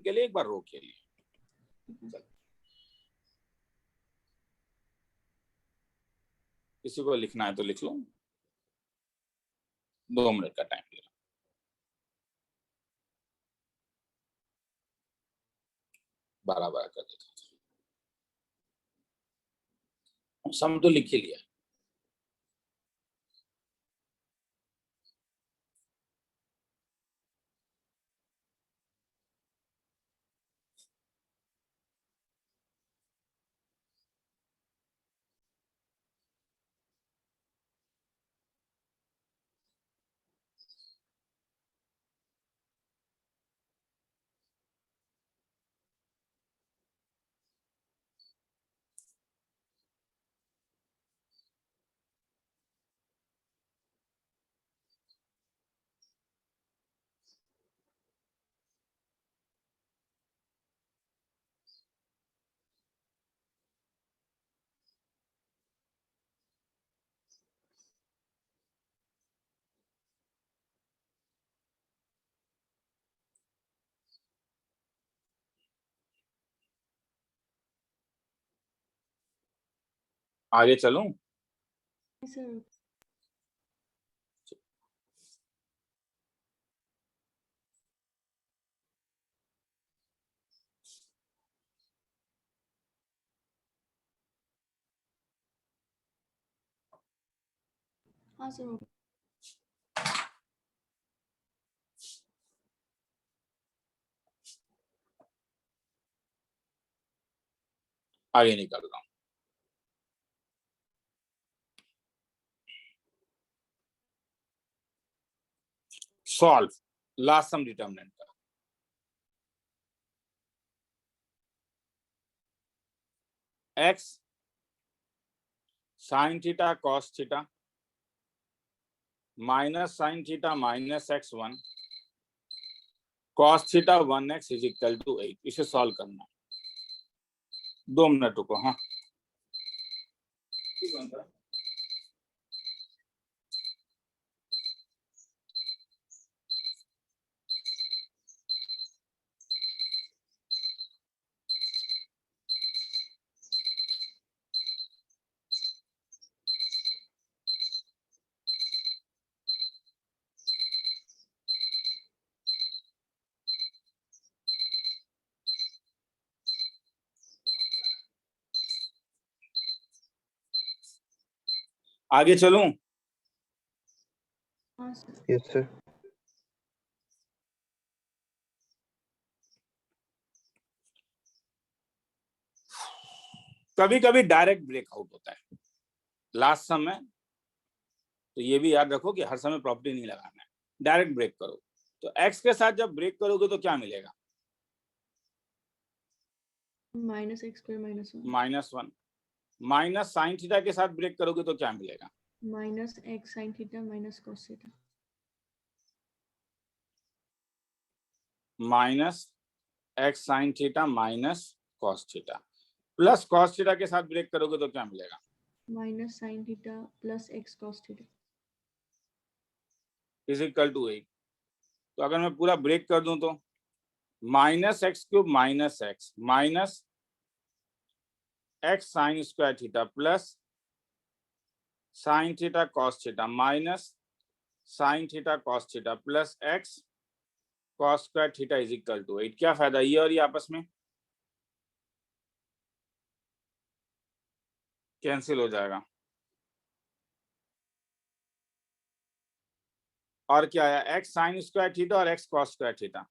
के लिए, एक बार रो के लिए। किसी को लिखना है तो लिख लो, 2 मिनट का टाइम ले लो। बराबर कर देता हूँ, सम तो लिख ही लिया। आगे चलूं? सर हाँ सर आगे निकल रहा हूं। सॉल्व लास्ट सम डिटरमिनेंट का। x sin theta cos theta minus sin theta minus x1 cos theta 1x is equal to 8। इसे सॉल्व करना है। 2 मिनट रुको। हाँ आगे चलूं? हाँ सर यस सर। कभी कभी डायरेक्ट ब्रेकआउट होता है लास्ट सम में, तो ये भी याद रखो कि हर समय प्रॉपर्टी नहीं लगाना है। डायरेक्ट ब्रेक करो तो x के साथ जब ब्रेक करोगे तो क्या मिलेगा? Minus x square -1। Minus sine theta के साथ ब्रेक करोगे तो क्या मिलेगा? Minus x sine theta minus cos theta minus x sine theta minus cos theta plus cos theta के साथ ब्रेक करोगे तो क्या मिलेगा? Minus sine theta plus x cos theta is equal to 8। तो अगर मैं पूरा ब्रेक कर दूं तो minus x cube minus x sine square theta plus sign theta cos theta minus sine theta cos theta plus x cos square theta is equal to 8। क्या फायदा ये और ये आपस में कैंसिल हो जाएगा। और क्या आया? एक्स साइन स्क्वायर थीटा और एक्स कॉस स्क्वायर थीटा,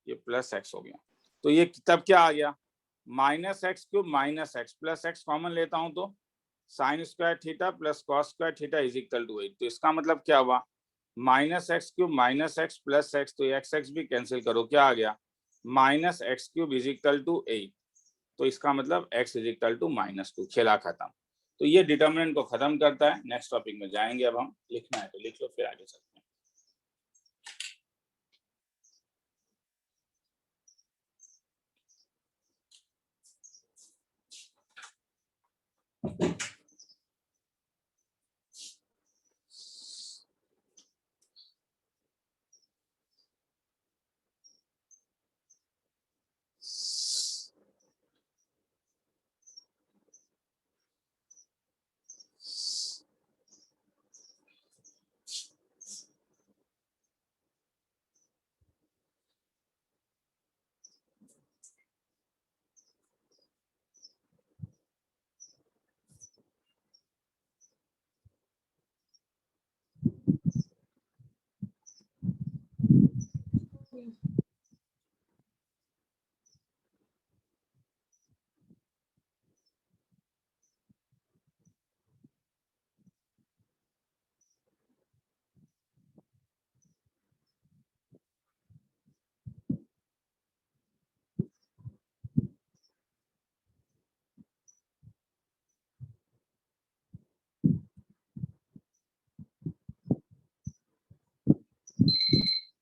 ये प्लस एक्स हो गया। तो ये तब क्या आ गया? Minus x cube minus x plus x common लेता हूं तो sine square theta plus cos square theta is equal to 8। तो इसका मतलब क्या हुआ? Minus x cube minus x plus x, तो एक्स एक्स भी कैंसिल करो, क्या आ गया? Minus x cube is equal to 8। तो इसका मतलब x इज इक्वल टू -2। खेला खत्म। तो ये डिटर्मिनेंट को खत्म करता है। नेक्स्ट टॉपिक में जाएंगे। अब हम लिखना है तो लिख लो, फिर आगे चलते हैं।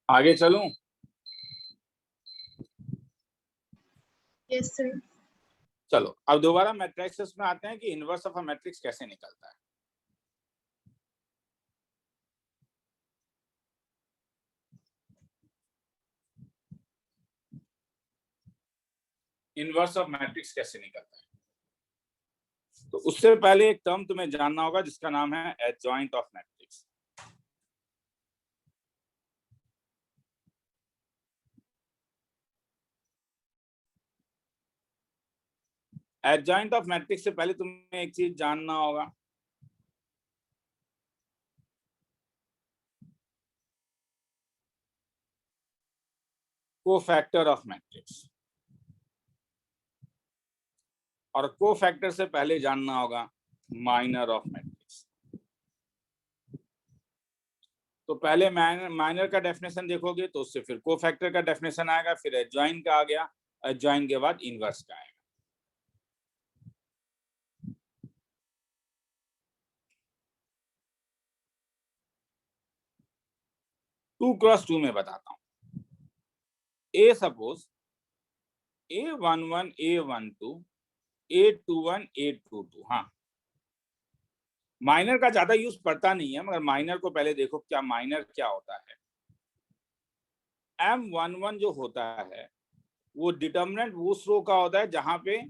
आगे चलूं? Yes sir. चलो अब दोबारा मैट्रिक्स में आते हैं कि इनवर्स ऑफ अ मैट्रिक्स कैसे निकलता है। इनवर्स ऑफ मैट्रिक्स कैसे निकलता है, तो उससे पहले एक टर्म तुम्हें जानना होगा जिसका नाम है adjoint of matrix. Adjoint of matrix से पहले तुम्हें एक चीज जानना होगा, कोफैक्टर ऑफ मैट्रिक्स, और कोफैक्टर से पहले जानना होगा माइनर ऑफ मैट्रिक्स। तो पहले माइनर का डेफिनेशन देखोगे तो उससे फिर कोफैक्टर का डेफिनेशन आएगा, फिर एडजॉइंट का आ गया, एडजॉइंट के बाद इनवर्स का आएगा। टू क्रॉस टू में बताता हूं। A suppose A11 A12 A21 A22, हाँ माइनर का ज्यादा यूज पड़ता नहीं है, मगर माइनर को पहले देखो क्या माइनर क्या होता है। M11 जो होता है वो डिटर्मिनेंट उस रो का होता है जहां पे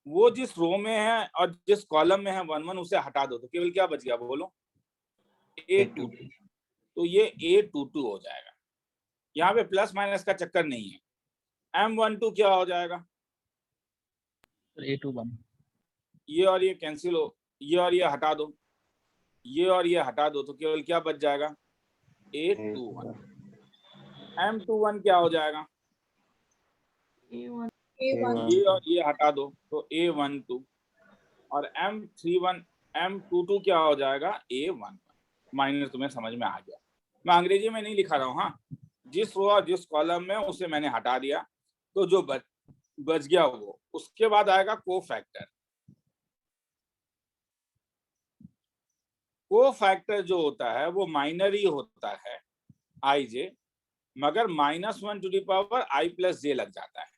वो जिस रो में है और जिस कॉलम में है 11 उसे हटा दो तो केवल क्या बच गया बोलो, A22। तो ये A22 हो जाएगा, यहाँ पे प्लस माइनस का चक्कर नहीं है। M12 क्या हो जाएगा, A21। ये और ये कैंसिल हो, ये और ये हटा दो, ये और ये हटा दो तो केवल क्या बच जाएगा, A21। M21 क्या हो जाएगा, A1 ये और ये हटा दो तो A12, और M22 क्या हो जाएगा, A11। माइनर तुम्हें समझ में आ गया। मैं अंग्रेजी में नहीं लिखा रहा हूँ, हाँ जिस रो और जिस कॉलम में उसे मैंने हटा दिया तो जो बच गया वो, उसके बाद आएगा कोफैक्टर। कोफैक्टर जो होता है वो माइनर ही होता है आई जे, मगर -1 to the power i plus J लग जाता है।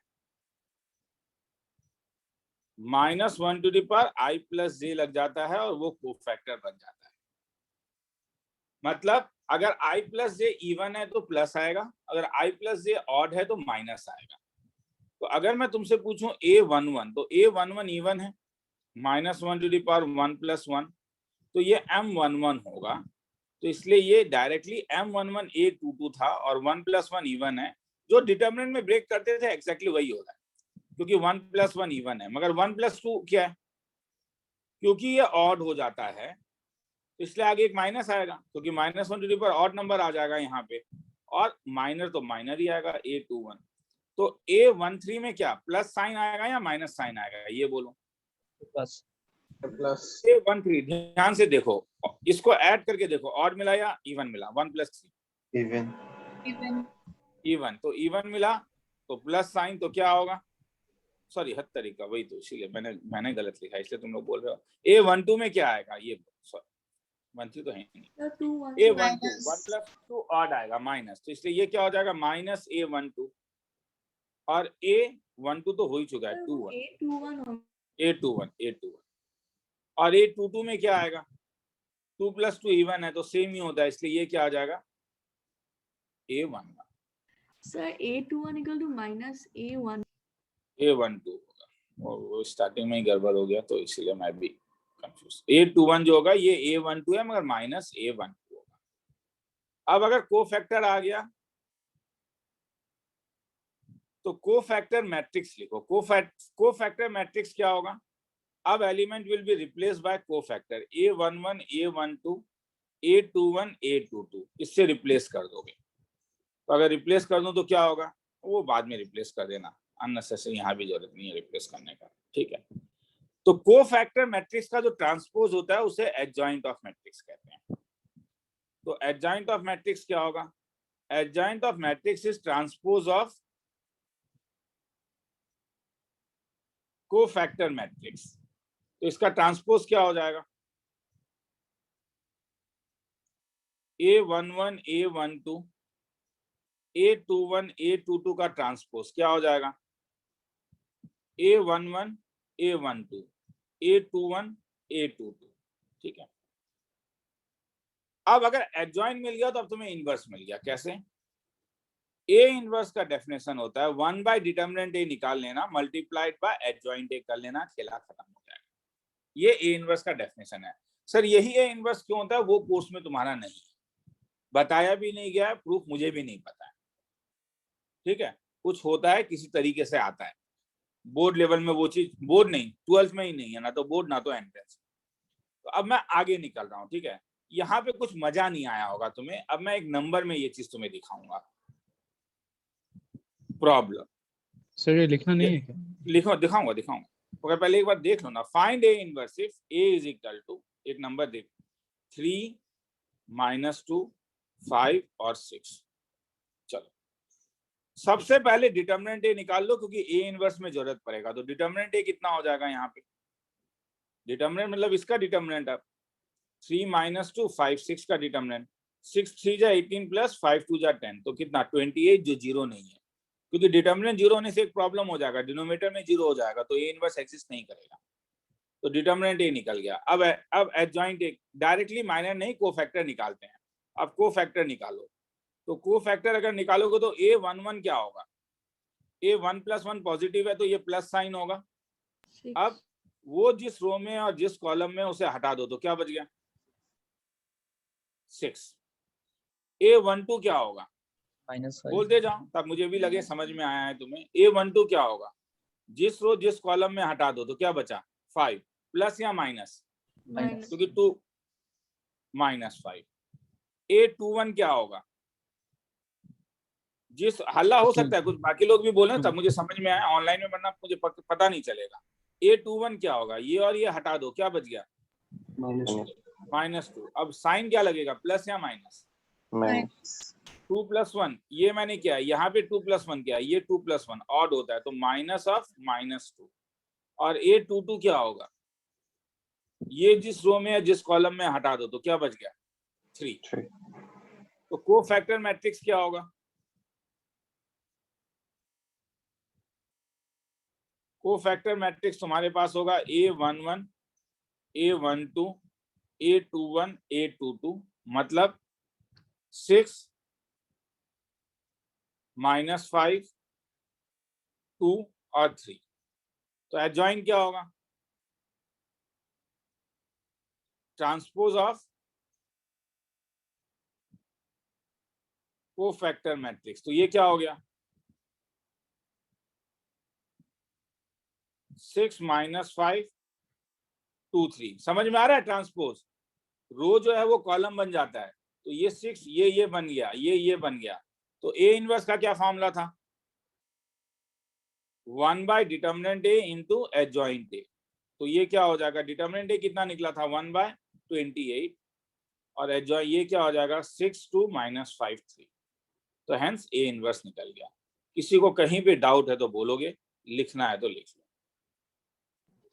-1 to the power i plus J लग जाता है और वो कोफैक्टर बन जाता है। मतलब अगर i प्लस जे इवन है तो प्लस आएगा, अगर i प्लस जे ऑड है तो माइनस आएगा। तो अगर मैं तुमसे पूछूं A11 तो A11 इवन है, -1 टू द पावर 1 प्लस 1, तो ये M11 होगा। तो इसलिए ये डायरेक्टली M11 A22 था और 1 प्लस 1 इवन है। जो डिटर्मिनेंट में ब्रेक करते थे एक्जैक्टली वही होगा, क्योंकि 1 प्लस 1 इवन है, मगर 1 प्लस 2 क्या है, क्योंकि ये ऑड हो जाता है तो इसलिए आगे एक माइनस आएगा, क्योंकि -1 to the power odd number आ जाएगा यहाँ पे, और माइनर तो माइनर ही आएगा A21। तो A13 में क्या प्लस साइन आएगा या माइनस साइन आएगा, ये बोलो। प्लस। A13 ध्यान से देखो, इसको ऐड करके देखो, ऑड मिला या इवन मिला, 1 प्लस 3 इवन, तो इवन मिला तो प्लस साइन, तो क्या होगा, सॉरी हद तरीका वही, तो इसीलिए मैंने गलत लिखा, इसलिए तुम लोग बोल रहे हो। A12 में क्या आएगा, ये सॉरी 13 तो है नहीं, A12 1 प्लस 2 ऑड आएगा माइनस, तो इसलिए ये क्या हो जाएगा -A12, और A12 तो हो ही चुका है 21, A21 और A22 में क्या आएगा, 2 प्लस 2 इवन है तो सेम ही होता है, इसलिए ये क्या आ जाएगा A11। Sir A21 equal to minus A12 होगा, और वो स्टार्टिंग में ही गड़बड़ हो गया तो इसीलिए मैं भी कंफ्यूज। A21 जो होगा ये A12 है, मगर -A12 होगा। अब अगर कोफैक्टर आ गया तो कोफैक्टर मैट्रिक्स लिखो। कोफैक्टर मैट्रिक्स क्या होगा, अब element will be replace by cofactor, A11 A12 A21 A22, इससे रिप्लेस कर दोगे। तो अगर रिप्लेस कर दूं तो क्या होगा, वो बाद में रिप्लेस कर देना, अननेसेसरी यहाँ भी जरूरत नहीं है रिप्लेस करने का, ठीक है। तो कोफैक्टर मैट्रिक्स का जो ट्रांसपोज होता है उसे एडजॉइंट ऑफ मैट्रिक्स कहते हैं। तो एडजॉइंट ऑफ मैट्रिक्स क्या होगा, adjoint of matrix is transpose of cofactor matrix. तो इसका ट्रांसपोज क्या हो जाएगा, A11 A12 A21 A22 का ट्रांसपोज क्या हो जाएगा? A11 A12 A21 A22। ठीक है, अब अगर एडजॉइंट मिल गया तो अब तुम्हें इनवर्स मिल गया। कैसे? ए इनवर्स का डेफिनेशन होता है 1 बाय डिटर्मिनेंट ए निकाल लेना मल्टीप्लाइड बाय एडजॉइंट ए कर लेना, खेला खत्म हो जाएगा। ये ए इनवर्स का डेफिनेशन है। सर यही ए इनवर्स क्यों होता है वो कोर्स में तुम्हारा नहीं बताया भी नहीं गया है, प्रूफ मुझे भी नहीं पता है। ठीक है, कुछ होता है किसी तरीके से आता है, बोर्ड लेवल में वो चीज, बोर्ड नहीं 12th में ही नहीं है, ना तो बोर्ड ना तो एंट्रेंस। तो अब मैं आगे निकल रहा हूँ। ठीक है, यहाँ पे कुछ मजा नहीं आया होगा तुम्हें। अब मैं एक नंबर में ये चीज तुम्हें दिखाऊंगा। प्रॉब्लम सर ये लिखना नहीं है क्या? लिखो, दिखाऊंगा दिखाऊंगा। ओके, पहले एक बार देख लो ना। Find A inverse if A is equal to, एक नंबर देख, 3 -2 5 और 6। चलो सबसे पहले डिटर्मिनेंट ए निकाल लो, क्योंकि ए इनवर्स में जरूरत पड़ेगा। तो डिटर्मिनेंट ए कितना हो जाएगा यहाँ पे? डिटर्मिनेंट मतलब इसका डिटर्मिनेंट अब 3 -2 5 6 का डिटर्मिनेंट। 6 3 जा 18 प्लस 5 2 जा 10, तो कितना 28, जो जीरो नहीं है, क्योंकि डिटर्मिनेंट जीरो होने से एक प्रॉब्लम हो जाएगा, डिनोमिनेटर में जीरो हो जाएगा तो ए इनवर्स एग्जिस्ट नहीं करेगा। तो डिटर्मिनेंट ए निकल गया। अब एडजॉइंट ए डायरेक्टली माइनर नहीं, कोफैक्टर निकालते हैं। अब कोफैक्टर निकालो, तो कोफैक्टर अगर निकालोगे तो A11 क्या होगा? A1 + 1 पॉजिटिव है तो ये प्लस साइन होगा। 6 अब वो जिस रो में और जिस कॉलम में उसे हटा दो तो क्या बच गया? 6। A12 क्या होगा? -5 बोलते जाओ तब मुझे भी लगे समझ में आया है तुम्हें। A12 क्या होगा? जिस रो जिस कॉलम में हटा दो तो क्या बचा? 5 प्लस या माइनस, माइनस क्योंकि 2 -5। A21 क्या होगा? जिस हल्ला हो सकता है, कुछ बाकी लोग भी बोले तब मुझे समझ में आया, ऑनलाइन में वरना मुझे पता नहीं चलेगा। A21 क्या होगा? ये और ये हटा दो, क्या बच गया? -2। अब साइन क्या लगेगा, प्लस या माइनस? 2 + 1, ये मैंने किया, यहाँ पे 2 + 1 किया, ये 2 + 1 ऑड होता है तो माइनस ऑफ -2। और A22 क्या होगा? ये जिस रो में या जिस कॉलम में हटा दो तो क्या बच गया? 3। तो कोफैक्टर मैट्रिक्स क्या होगा? कोफैक्टर मैट्रिक्स तुम्हारे पास होगा A11 A12 A21 A22, मतलब 6 -5 2 और 3। तो एडजॉइन क्या होगा? Transpose of cofactor matrix. तो ये क्या हो गया? 6 -5 2 3। समझ में आ रहा है? ट्रांसपोज रो जो है वो कॉलम बन जाता है, तो ये 6 ये बन गया, ये बन गया। तो ए इनवर्स का क्या फॉर्मूला था? 1 बाय डिटर्मिनेंट ए इंटू एडजॉइंट ए। तो ये क्या हो जाएगा? डिटर्मिनेंट ए कितना निकला था? 1 बाय 28, और एडजॉइन ये क्या हो जाएगा? 6 2 -5 3। तो हेंस ए इनवर्स निकल गया। किसी को कहीं पे डाउट है तो बोलोगे, लिखना है तो लिख लो।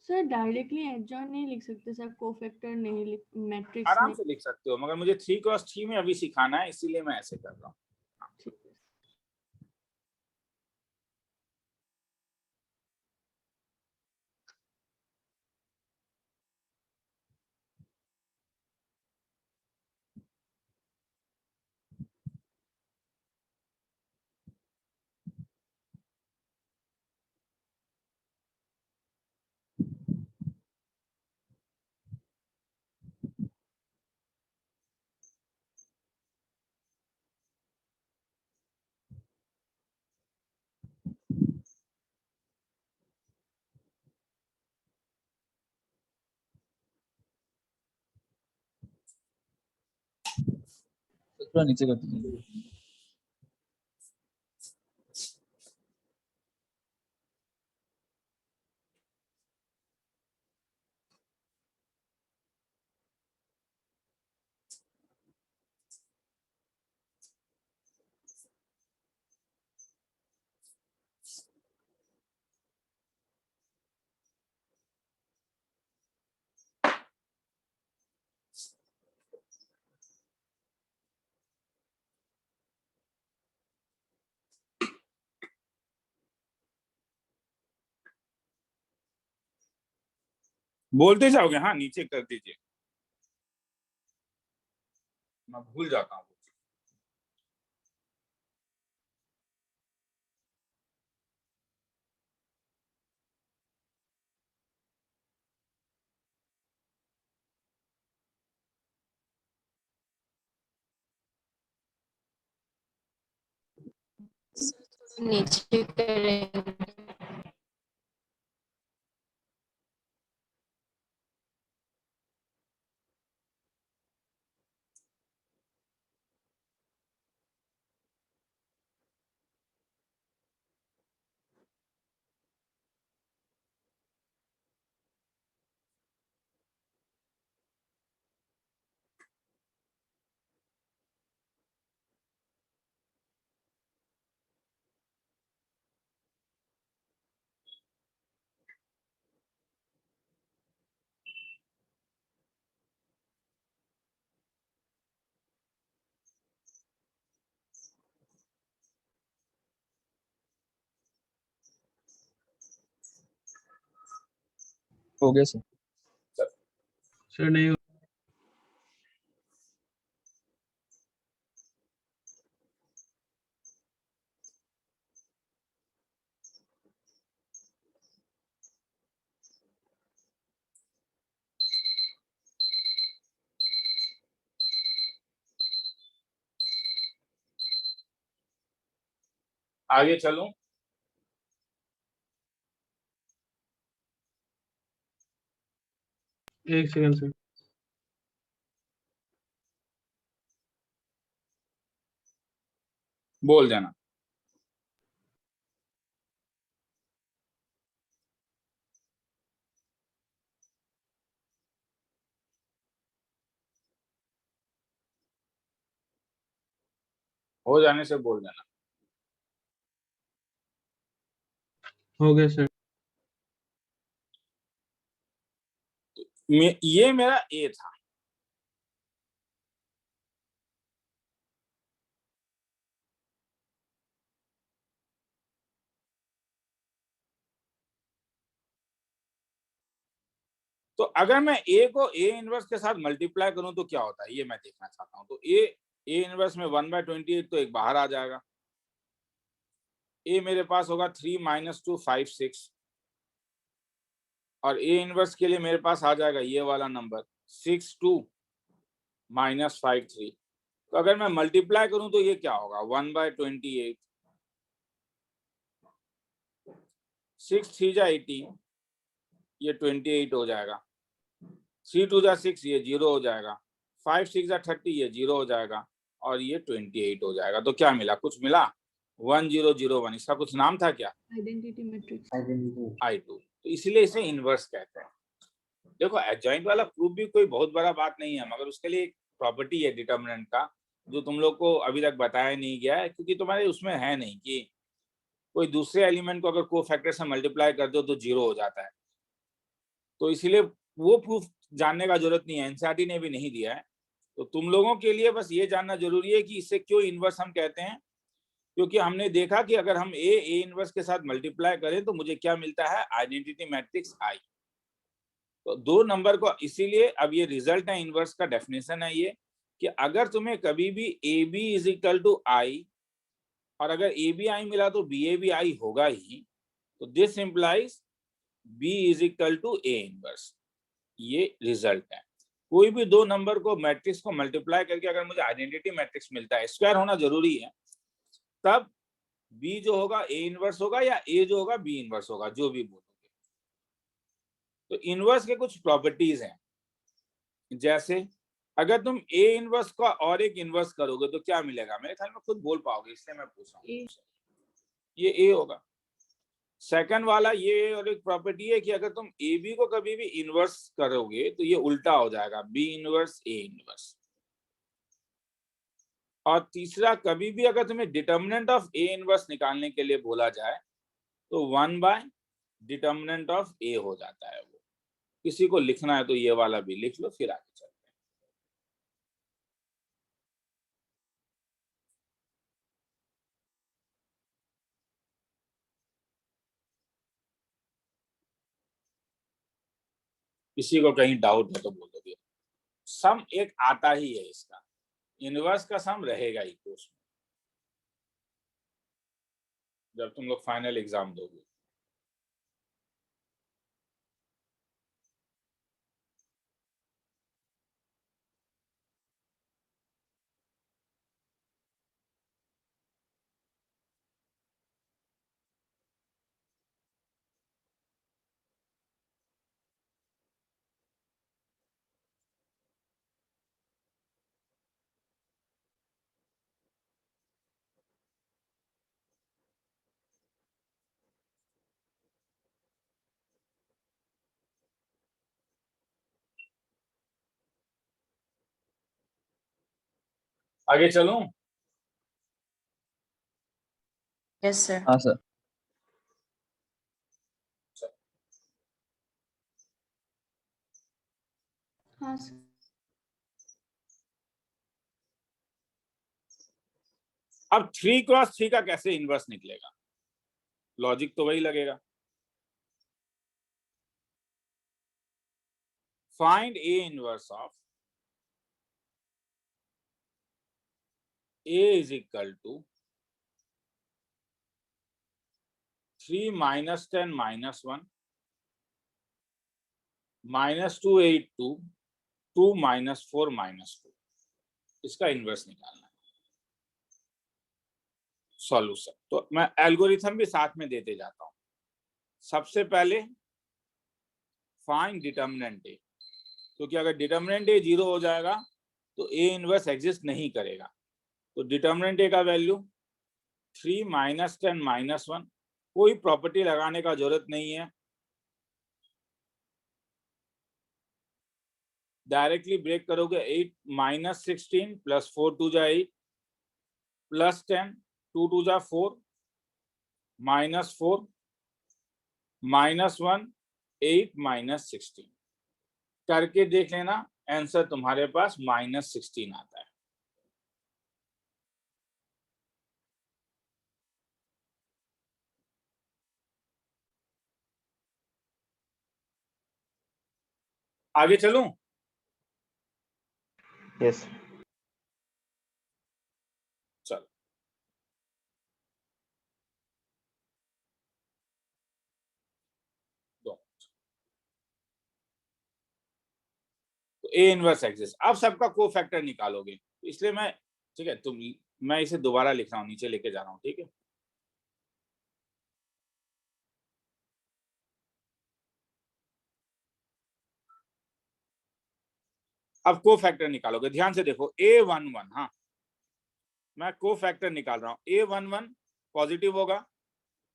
सर डायरेक्टली एडजॉइन नहीं लिख सकते सर, कोफैक्टर नहीं लिख, मैट्रिक्स आराम नहीं। से लिख सकते हो, मगर मुझे 3x3 में अभी सिखाना है, इसीलिए मैं ऐसे कर रहा हूँ। ठीक है। थोड़ा नीचे कर दीजिए। बोलते जाओगे, हाँ नीचे कर दीजिए, मैं भूल जाता हूँ। नीचे करेंगे। हो गया सर। सर नहीं आगे चलूं? एक सेकंड सर। बोल देना। हो जाने से बोल देना। हो गया सर। ये मेरा ए था, तो अगर मैं ए को ए इनवर्स के साथ मल्टीप्लाई करूं तो क्या होता है ये मैं देखना चाहता हूं। तो ए इनवर्स में 1/28 तो एक बाहर आ जाएगा। ए मेरे पास होगा 3 - 2 5 6, और ए इनवर्स के लिए मेरे पास आ जाएगा ये वाला नंबर 6 2 -5 3। तो अगर मैं मल्टीप्लाई करूं तो ये क्या होगा 1/28, 6 3 जा 18, ये 28 हो जाएगा। 3 2 जा 6, ये 0 हो जाएगा। 5 6 जा 30, ये 0 हो जाएगा, और ये 28 हो जाएगा। तो क्या मिला? कुछ मिला 1001। इसका कुछ नाम था क्या? Identity matrix. I2। तो इसीलिए इसे इनवर्स कहते हैं। देखो एडजॉइंट वाला प्रूफ भी कोई बहुत बड़ा बात नहीं है, मगर उसके लिए एक प्रॉपर्टी है डिटर्मिनेंट का, जो तुम लोग को अभी तक बताया नहीं गया है, क्योंकि तुम्हारे उसमें है नहीं कि कोई दूसरे एलिमेंट को अगर कोफैक्टर से मल्टीप्लाई कर दो तो 0 हो जाता है। तो इसीलिए वो प्रूफ जानने का जरूरत नहीं है, एनसीईआरटी ने भी नहीं दिया है। तो तुम लोगों के लिए बस ये जानना जरूरी है कि इसे क्यों इनवर्स हम कहते हैं, क्योंकि हमने देखा कि अगर हम ए इनवर्स के साथ मल्टीप्लाई करें तो मुझे क्या मिलता है? आइडेंटिटी मैट्रिक्स आई। तो दो नंबर को, इसीलिए अब ये रिजल्ट है इनवर्स का, डेफिनेशन है ये कि अगर तुम्हें कभी भी A B is equal to I, और अगर ए बी आई मिला तो बी ए बी आई होगा ही, तो this implies B is equal to A inverse. ये रिजल्ट है। कोई भी दो नंबर को मैट्रिक्स को मल्टीप्लाई करके अगर मुझे आइडेंटिटी मैट्रिक्स मिलता है, स्क्वायर होना जरूरी है, तब बी जो होगा ए इनवर्स होगा, या ए जो होगा बी इनवर्स होगा, जो भी बोलोगे। तो इनवर्स के कुछ प्रॉपर्टीज हैं, जैसे अगर तुम ए इनवर्स का और एक इनवर्स करोगे तो क्या मिलेगा? मेरे ख्याल में खुद बोल पाओगे, इसलिए मैं पूछ रहा हूँ। ये ए होगा। सेकंड वाला ये, और एक प्रॉपर्टी है कि अगर तुम ए बी को कभी भी इनवर्स करोगे तो ये उल्टा हो जाएगा, बी इनवर्स ए इनवर्स। और तीसरा, कभी भी अगर तुम्हें डिटर्मिनेंट ऑफ ए इनवर्स निकालने के लिए बोला जाए तो 1/डिटर्मिनेंट ऑफ ए हो जाता है। वो किसी को लिखना है तो ये वाला भी लिख लो, फिर आगे चलते हैं। किसी को कहीं डाउट है तो बोल दोगे। सम एक आता ही है इसका, इनवर्स का सम रहेगा ही कोर्स में जब तुम लोग फाइनल एग्जाम दोगे। आगे चलूं? Yes, sir. हाँ सर। हाँ सर। अब 3 क्रॉस 3 का कैसे इनवर्स निकलेगा? लॉजिक तो वही लगेगा। Find A inverse of A is equal to 3 minus 10 minus 1 minus 2 8 2 2 minus 4 minus 2, इसका इनवर्स निकालना है। सॉल्यूशन तो मैं एल्गोरिथम भी साथ में देते जाता हूं। सबसे पहले फाइंड डिटर्मिनेंट ए, क्योंकि अगर डिटर्मिनेंट ए 0 हो जाएगा तो ए इनवर्स एग्जिस्ट नहीं करेगा। तो डिटर्मिनेंट ए का वैल्यू 3 minus 10 minus 1, कोई प्रॉपर्टी लगाने का जरूरत नहीं है, डायरेक्टली ब्रेक करोगे। 8 minus 16 plus 4 2 जा 8 plus 10 2 2 जा 4 minus 4 minus 1 8 minus 16 करके देख लेना, आंसर तुम्हारे पास -16 आता है। आगे चलूं? यस चलो तो ए इनवर्स एग्जिस्ट। अब सबका कोफैक्टर निकालोगे, इसलिए मैं, ठीक है, मैं इसे दोबारा लिख रहा हूं, नीचे लेके जा रहा हूं, ठीक है। अब कोफैक्टर निकालोगे, ध्यान से देखो। A11, हाँ मैं कोफैक्टर निकाल रहा हूं। A11 पॉजिटिव होगा,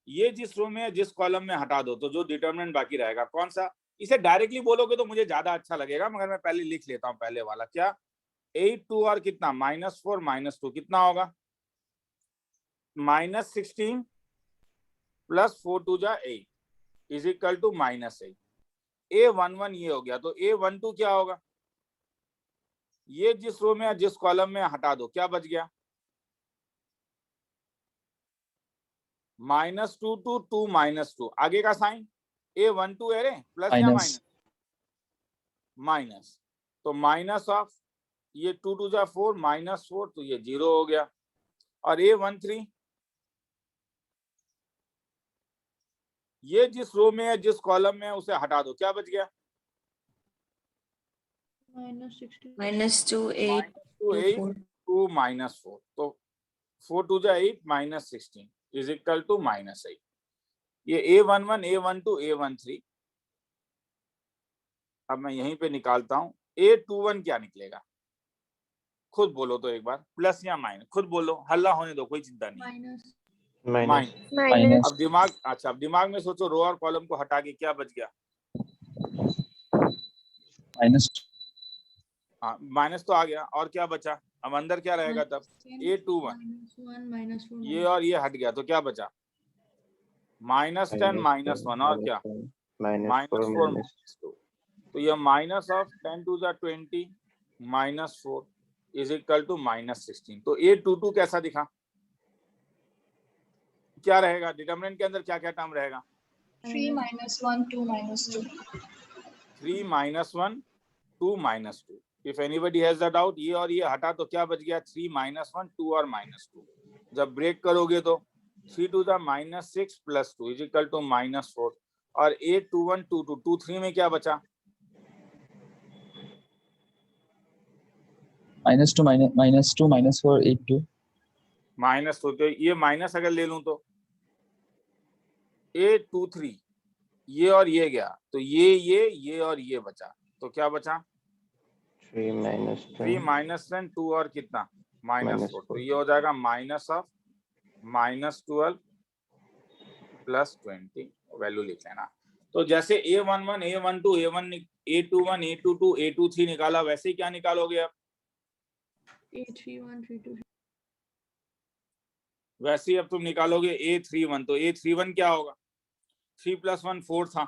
ये जिस रो में है जिस कॉलम में हटा दो तो जो डिटरमिनेंट बाकी रहेगा कौन सा। इसे डायरेक्टली बोलोगे तो मुझे ज्यादा अच्छा लगेगा, मगर मैं पहले लिख लेता हूं पहले वाला। क्या 8 2 और कितना -4 -2 कितना होगा? -16 प्लस 4 2 जा 8 इज इक्वल टू -8। A11 ये हो गया। तो A12 क्या होगा? ये जिस रो में जिस कॉलम में हटा दो, क्या बच गया? -2 2 2 -2, आगे का साइन A12 है रे, प्लस या माइनस? माइनस। तो माइनस ऑफ ये 2 2 जा 4 -4, तो ये 0 हो गया। और A13 ये जिस रो में है जिस कॉलम में है उसे हटा दो, क्या बच गया? -2 8 2 8 2 -4, तो 4 2 जा 8 -16 इज इक्वल टू -8। ये A11 A12 A13। अब मैं यहीं पे निकालता हूं। A21 क्या निकलेगा? खुद बोलो तो एक बार, प्लस या माइनस, खुद बोलो, हल्ला होने दो, कोई चिंता नहीं। माइनस। अब दिमाग, अच्छा अब दिमाग में सोचो, रो और कॉलम को हटा के क्या बच गया? माइनस। हाँ माइनस तो आ गया, और क्या बचा? अब अंदर क्या रहेगा तब? A21 ये और ये हट गया, तो क्या बचा? -10 -1 और क्या? -4 -2। तो ये माइनस ऑफ 10 2 जा 20 -4 इज इक्वल टू -16। तो A22 कैसा दिखा? क्या रहेगा डिटरमिनेंट के अंदर? क्या क्या टर्म रहेगा? 3 -1 2 -2 3 minus 1 2 minus 2. If anybody has the doubt, ये और ये हटा तो क्या बच गया 3 minus 1 2 और minus 2. जब ब्रेक करोगे तो 3 to the minus 6 plus 2 is equal to minus 4 और 8 2 1 2 2 2 3 में क्या बचा -2 -2 -4 8 2 माइनस तो ये माइनस अगर ले लूं तो 8 2 3 ये और ये गया तो ये और ये बचा तो क्या बचा 3 minus 10 3 minus 10 2 और कितना Minus -4 तो 4. ये हो जाएगा माइनस ऑफ -12 प्लस 20 वैल्यू लिख लेना। तो जैसे A11 A12 A21 A22 A23 निकाला वैसे ही क्या निकालोगे अब 831 32 वैसे ही अब तुम निकालोगे A31 तो A31 क्या होगा 3 + 1 4 था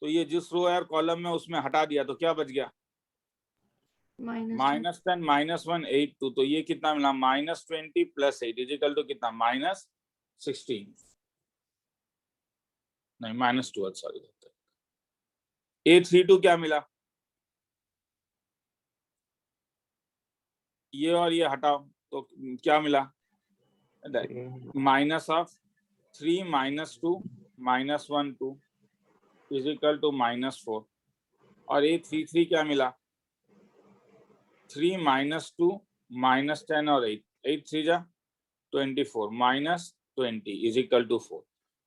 तो ये जिस रो और कॉलम में उसमें हटा दिया तो क्या बच गया minus -10 -1 8 2 तो ये कितना मिला -20 + 8 इज इक्वल टू कितना -16 नहीं -12 सॉरी A32 क्या मिला ये और ये हटाओ तो क्या मिला minus of 3 -2 -1 2 is equal to -4 और A33 क्या मिला 3 -2 -10 और 8 8 3 जा 24 -20 इज इक्वल टू 4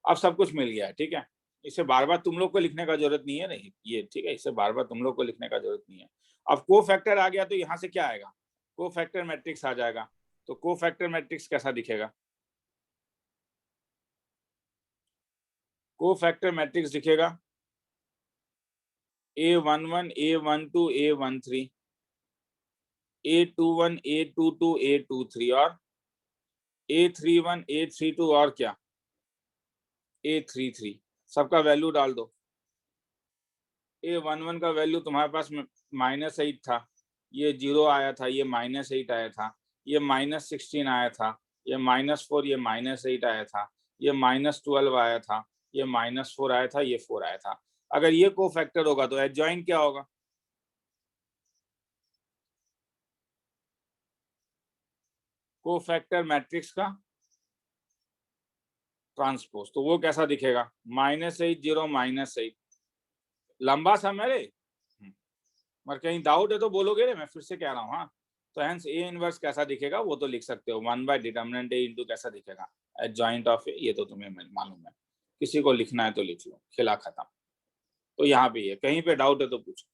अब सब कुछ मिल गया है ठीक है इसे बार बार तुम लोग को लिखने का जरूरत नहीं है नहीं ये ठीक है इसे बार बार तुम लोग को लिखने का जरूरत नहीं है। अब को फैक्टर आ गया तो यहाँ से क्या आएगा को फैक्टर मैट्रिक्स आ जाएगा तो को फैक्टर मैट्रिक्स कैसा दिखेगा को फैक्टर मैट्रिक्स दिखेगा A11 A12 A13 A21 A22 A23 और A31 A32 और क्या A33 सबका वैल्यू डाल दो A11 का वैल्यू तुम्हारे पास -8 था ये 0 आया था ये -8 आया था ये -16 आया था ये -4 ये -8 आया था ये -12 आया था ये -4 आया था ये 4 आया था अगर ये कोफैक्टर होगा तो एडजॉइंट क्या होगा कोफैक्टर मैट्रिक्स का ट्रांसपोज तो वो कैसा दिखेगा -8 0 -8 लंबा समय रे मगर कहीं डाउट है तो बोलोगे रे मैं फिर से कह रहा हूँ हाँ तो हेंस ए इनवर्स कैसा दिखेगा वो तो लिख सकते हो 1/डिटर्मिनेंट ए इनटू कैसा दिखेगा एडजॉइंट ऑफ ए ये तो तुम्हें मालूम है किसी को लिखना है तो लिख लो खेला खत्म तो यहाँ पे ये कहीं पे डाउट है तो पूछो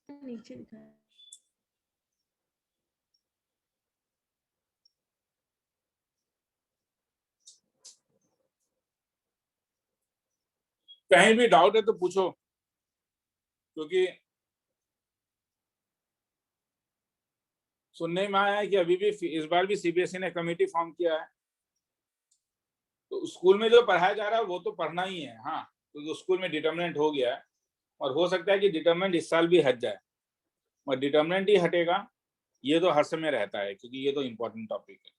नीचे लिखा है कहीं भी डाउट है तो पूछो क्योंकि सुनने में आया है कि अभी भी इस बार भी सीबीएसई ने कमेटी फॉर्म किया है तो स्कूल में जो पढ़ाया जा रहा है वो तो पढ़ना ही है हाँ क्योंकि तो स्कूल में डिटर्मिनेंट हो गया है और हो सकता है कि डिटर्मिनेंट इस साल भी हट जाए और डिटर्मिनेंट ही हटेगा ये तो हर समय रहता है क्योंकि ये तो इम्पोर्टेंट टॉपिक है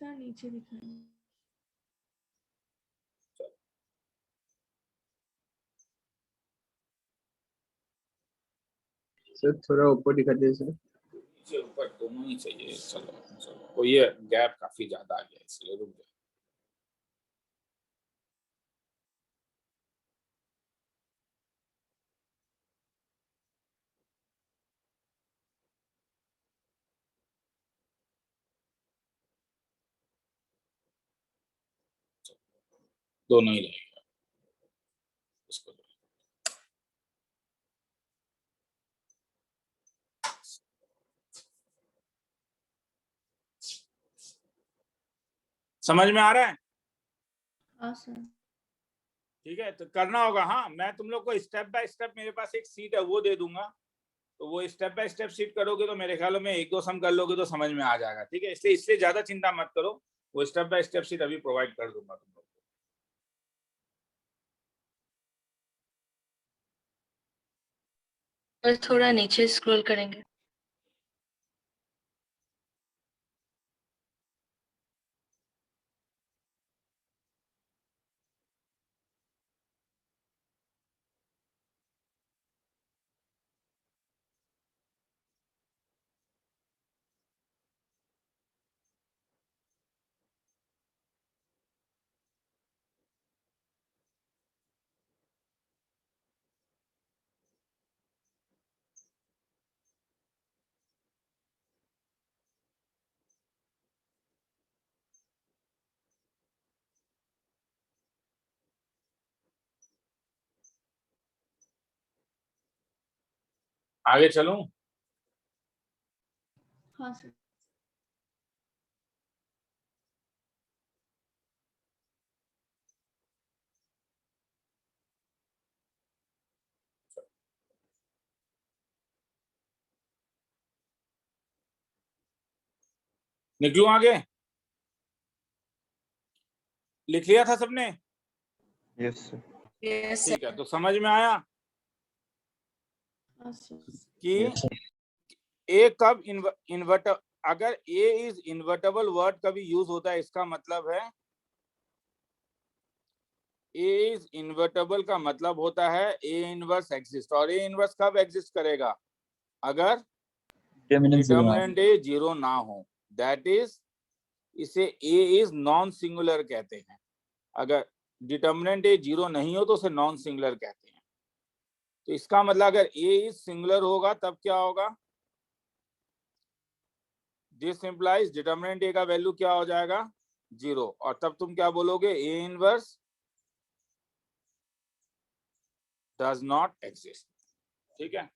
सर नीचे लिखा है सर थोड़ा ऊपर दिखा दीजिए सर नीचे ऊपर दोनों ही चाहिए चलो चलो तो ये गैप काफी ज्यादा आ गया इसलिए रुक जाओ दोनों ही रहेगा इसको समझ में आ रहा है हाँ सर। ठीक है, तो करना होगा। हाँ, मैं तुम लोग को स्टेप बाय स्टेप, मेरे पास एक सीट है वो दे दूंगा, तो वो स्टेप बाय स्टेप सीट करोगे तो मेरे ख्याल में 1-2 सम कर लोगे तो समझ में आ जाएगा। ठीक है, इसलिए ज्यादा चिंता मत करो, वो स्टेप बाय स्टेप सीट अभी प्रोवाइड कर दूंगा तुम लोग को। और थोड़ा नीचे स्क्रॉल करेंगे। आगे चलूं? हाँ सर। निकलूं आगे? लिख लिया था सबने? Yes, sir. यस ठीक है, तो समझ में आया हाँ सर। कि Yes, sir. ए कब इन्वर्टर, अगर ए इज इन्वर्टेबल वर्ड कभी यूज होता है, इसका मतलब है ए इज इन्वर्टेबल का मतलब होता है ए इनवर्स एग्जिस्ट। और ए इनवर्स कब एग्जिस्ट करेगा? अगर Determinant zero ना हो। डिटर्मिनेंट ए जीरो ना हो, दैट इज, इसे ए इज नॉन सिंगुलर कहते हैं। अगर डिटर्मिनेंट ए जीरो नहीं हो तो उसे नॉन सिंगुलर कहते हैं। तो इसका मतलब अगर ए इज सिंगुलर होगा तब क्या होगा? दिस इंप्लाइज डिटर्मिनेंट ए का वैल्यू क्या हो जाएगा? जीरो। और तब तुम क्या बोलोगे? A inverse does not exist. ठीक है,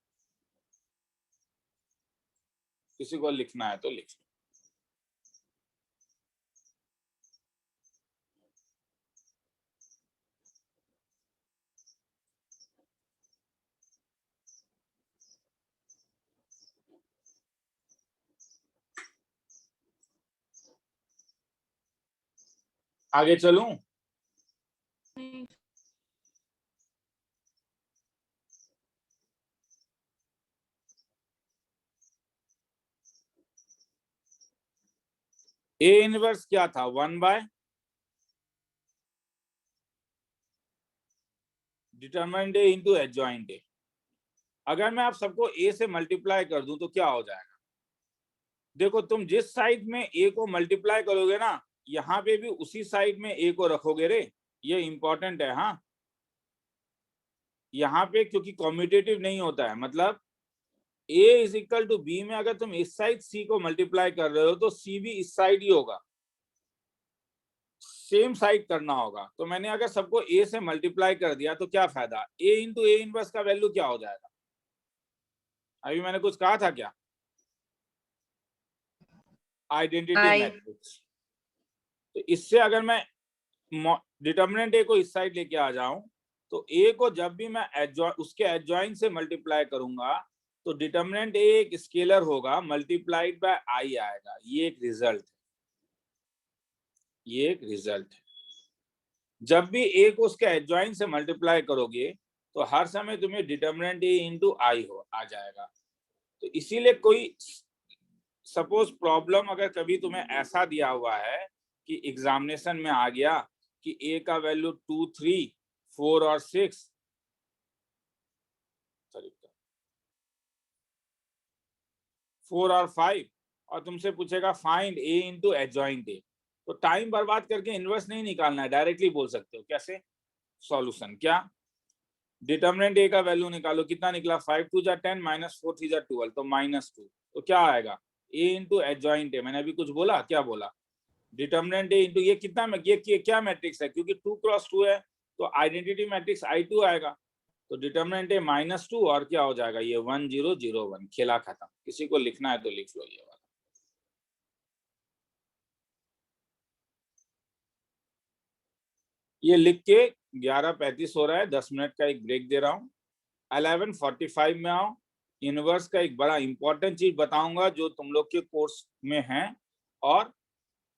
किसी को लिखना है तो लिख लो। आगे चलूं? नहीं ए इनवर्स क्या था? 1 by determinant A into adjoint A. अगर मैं आप सबको ए से मल्टीप्लाई कर दूं तो क्या हो जाएगा? देखो, तुम जिस साइड में ए को मल्टीप्लाई करोगे ना, यहाँ पे भी उसी साइड में ए को रखोगे रे। ये इंपॉर्टेंट है। हाँ, यहाँ पे क्योंकि कॉम्यूटेटिव नहीं होता है, मतलब ए इज इक्वल टू बी में अगर तुम इस साइड सी को मल्टीप्लाई कर रहे हो तो सी भी इस साइड ही होगा, सेम साइड करना होगा। तो मैंने अगर सबको ए से मल्टीप्लाई कर दिया तो क्या फायदा? ए इंटू ए इनवर्स का वैल्यू क्या हो जाएगा? अभी मैंने कुछ कहा था क्या? Identity I. मैट्रिक्स। तो इससे अगर मैं डिटर्मिनेंट ए को इस साइड लेके आ जाऊं तो ए को जब भी मैं उसके एडजॉइंट से मल्टीप्लाई करूंगा तो डिटर्मिनेंट ए एक स्केलर होगा, मल्टीप्लाइड बाय आई आएगा। ये एक रिजल्ट है, ये एक रिजल्ट है। जब भी ए को उसके एडजॉइंट से मल्टीप्लाई करोगे तो हर समय तुम्हें डिटर्मिनेंट ए इंटू आई हो आ जाएगा। तो इसीलिए कोई सपोज प्रॉब्लम अगर कभी तुम्हें ऐसा दिया हुआ है कि एग्जामिनेशन में आ गया कि ए का वैल्यू 2, 3, 4 और 6, सॉरी 4 और 5, और तुमसे पूछेगा फाइंड ए इंटू एडजॉइंट ए, तो टाइम बर्बाद करके इनवर्स नहीं निकालना है, डायरेक्टली बोल सकते हो। कैसे? सॉल्यूशन क्या? डिटर्मिनेंट ए का वैल्यू निकालो, कितना निकला? 5 2 जा 10 माइनस 4 3 जा 12, तो -2। तो क्या आएगा? ए इंटू एडजॉइंट ए। मैंने अभी कुछ बोला? क्या बोला? डिटर्मिनेंट ए इंटू ये कितना में ये क्या मैट्रिक्स है? क्योंकि 2 क्रॉस 2 है तो आइडेंटिटी मैट्रिक्स I2 आएगा। तो डिटर्मिनेंट ए -2 और क्या हो जाएगा? ये 1 0 0 1। खेला खत्म। किसी को लिखना है तो लिख लो ये वाला। ये लिख के 11:35 हो रहा है, 10 मिनट का एक ब्रेक दे रहा हूँ। 11:45 में आओ। इनवर्स का एक बड़ा इंपॉर्टेंट चीज बताऊंगा जो तुम लोग के कोर्स में है और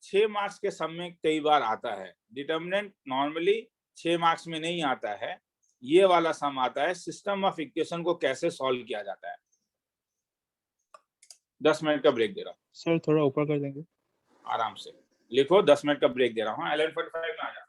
6 मार्क्स के सम में कई बार आता है। डिटर्मिनेंट नॉर्मली 6 मार्क्स में नहीं आता है, ये वाला सम आता है, सिस्टम ऑफ इक्वेशन को कैसे सॉल्व किया जाता है। 10 मिनट का ब्रेक दे रहा हूँ। सर थोड़ा ऊपर कर देंगे। आराम से लिखो, 10 मिनट का ब्रेक दे रहा हूँ। 11:45 में आ जाना।